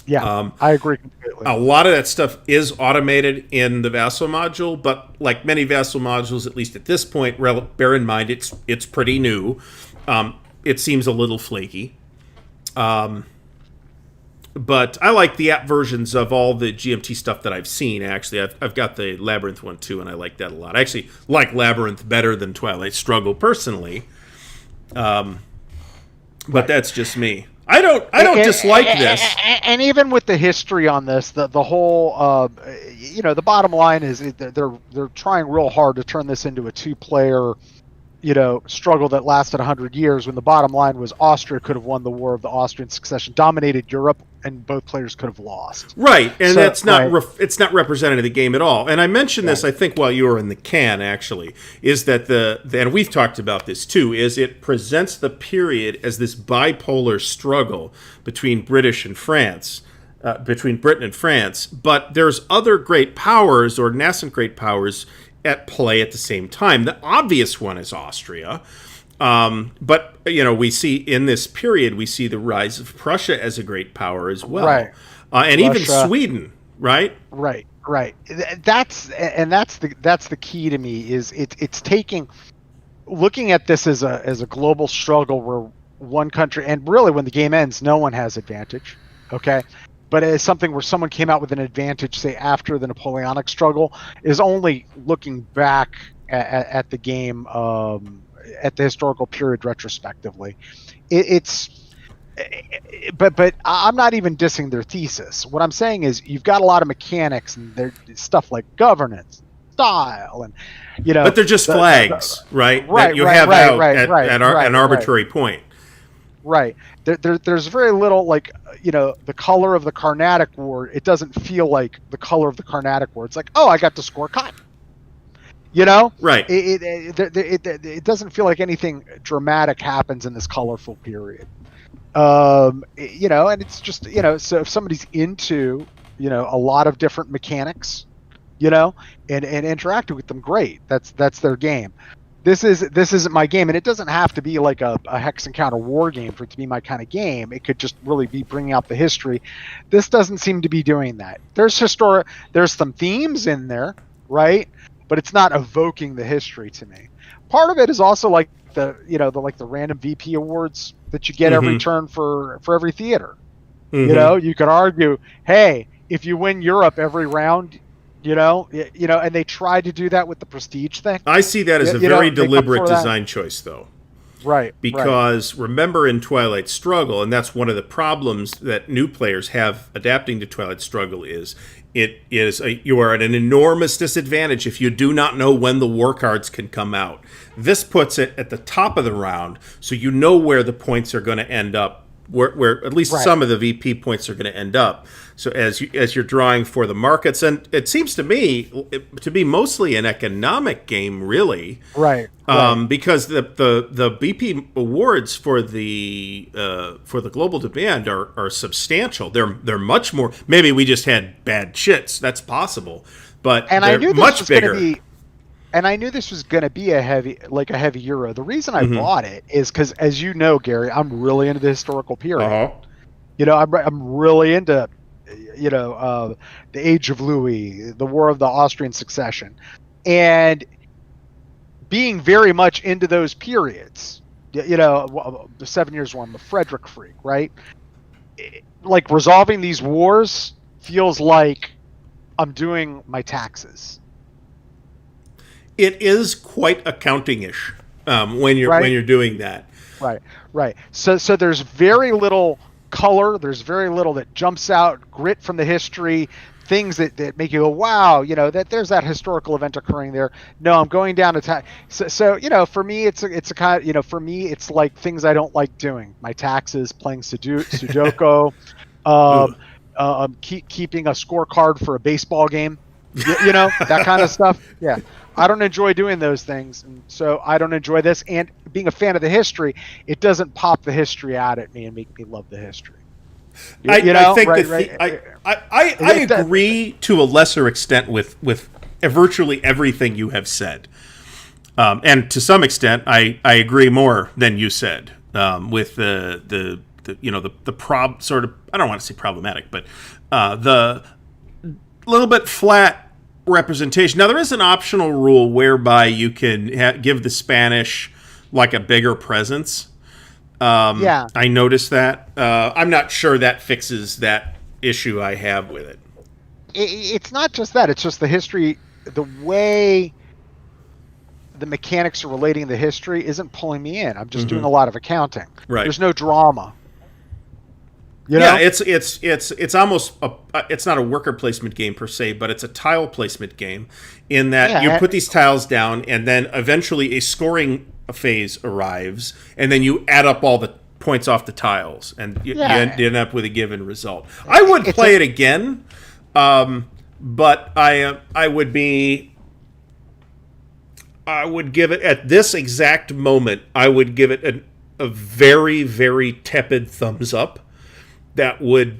Yeah, I agree completely. A lot of that stuff is automated in the Vassal module, but like many Vassal modules, at least at this point, bear in mind it's pretty new. It seems a little flaky. But I like the app versions of all the GMT stuff that I've seen, actually. I've got the Labyrinth one, too, and I like that a lot. I actually like Labyrinth better than Twilight Struggle, personally. But that's just me. I don't dislike this. And even with the history on this, the whole, the bottom line is they're trying real hard to turn this into a two-player, struggle that lasted 100 years, when the bottom line was Austria could have won the War of the Austrian Succession, dominated Europe, and both players could have lost. Right, and that's not it's not represented in the game at all. And I mentioned this, I think, while you were in the can, actually, is that and we've talked about this too, is it presents the period as this bipolar struggle between British and France, between Britain and France, but there's other great powers or nascent great powers at play at the same time. The obvious one is Austria. But, we see in this period, we see the rise of Prussia as a great power as well. Right. And Russia, even Sweden, right? Right. That's the key to me, is it's looking at this as a global struggle where one country, and really when the game ends, no one has advantage. Okay. But as something where someone came out with an advantage, say after the Napoleonic struggle, is only looking back at the game, at the historical period retrospectively. But I'm not even dissing their thesis. What I'm saying is you've got a lot of mechanics and there's stuff like governance, style, and But they're just flags, right? That you have out at an arbitrary point. Right. There's very little, the color of the Carnatic War. It doesn't feel like the color of the Carnatic War. It's like, oh, I got to score cotton. Right. It doesn't feel like anything dramatic happens in this colorful period. And it's just, so if somebody's into, a lot of different mechanics, and interacting with them, great. That's their game. This isn't my game, and it doesn't have to be like a hex encounter war game for it to be my kind of game. It could just really be bringing out the history. This doesn't seem to be doing that. There's some themes in there, right? But it's not evoking the history to me. Part of it is also like the random VP awards that you get every turn for every theater. You could argue, hey, if you win Europe every round, and they tried to do that with the prestige thing. I see that as a very deliberate design choice, though. Right. Because remember in Twilight Struggle, and that's one of the problems that new players have adapting to Twilight Struggle is you are at an enormous disadvantage if you do not know when the war cards can come out. This puts it at the top of the round, so you know where the points are going to end up, where at least some of the VP points are going to end up. So as you're drawing for the markets, and it seems to me to be mostly an economic game, really, right? Because the BP awards for the global demand are substantial. They're much more. Maybe we just had bad shits. That's possible, but they're much bigger. And I knew this was going to be a heavy euro. The reason I bought it is because, as you know, Gary, I'm really into the historical period. I'm really into, the Age of Louis, the War of the Austrian Succession, and being very much into those periods. The 7 Years' War, I'm a Frederick freak, right? Like resolving these wars feels like I'm doing my taxes. It is quite accounting-ish when you're doing that. Right. So there's very little color. There's very little that jumps out, grit from the history, things that make you go, wow, that there's that historical event occurring there. No, I'm going down to tax. So for me, it's a kind of, for me, it's like things I don't like doing. My taxes, playing Sudoku, keeping a scorecard for a baseball game, that kind of stuff. Yeah. I don't enjoy doing those things, and so I don't enjoy this. And being a fan of the history, it doesn't pop the history out at me and make me love the history. I agree to a lesser extent with virtually everything you have said, and to some extent, I agree more than you said with the sort of, I don't want to say problematic, but the little bit flat representation. Now there is an optional rule whereby you can give the Spanish like a bigger presence. I noticed that. I'm not sure that fixes that issue I have with it. It's not just that. It's just the history, the way the mechanics are relating the history isn't pulling me in. I'm just doing a lot of accounting. Right. There's no drama. Yeah, it's almost it's not a worker placement game per se, but it's a tile placement game in that you put these tiles down, and then eventually a scoring phase arrives, and then you add up all the points off the tiles, and you end up with a given result. I would play it again, but I would give it, at this exact moment, I would give it a very, very tepid thumbs up. That would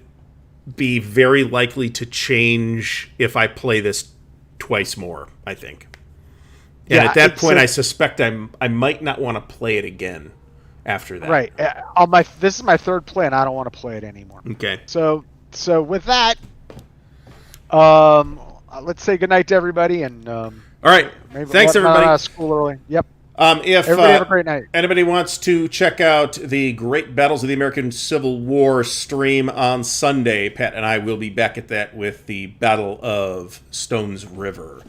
be very likely to change if I play this twice more, I think. And at that point, I suspect I might not want to play it again after that. Right. This is my third play, and I don't want to play it anymore. Okay. So with that, let's say goodnight to everybody, and all right. Thanks, everybody. School early. Yep. If everybody have a great night. Anybody wants to check out the Great Battles of the American Civil War stream on Sunday, Pat and I will be back at that with the Battle of Stones River.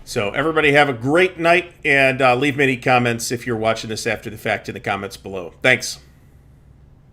So everybody have a great night, and leave me any comments if you're watching this after the fact in the comments below. Thanks.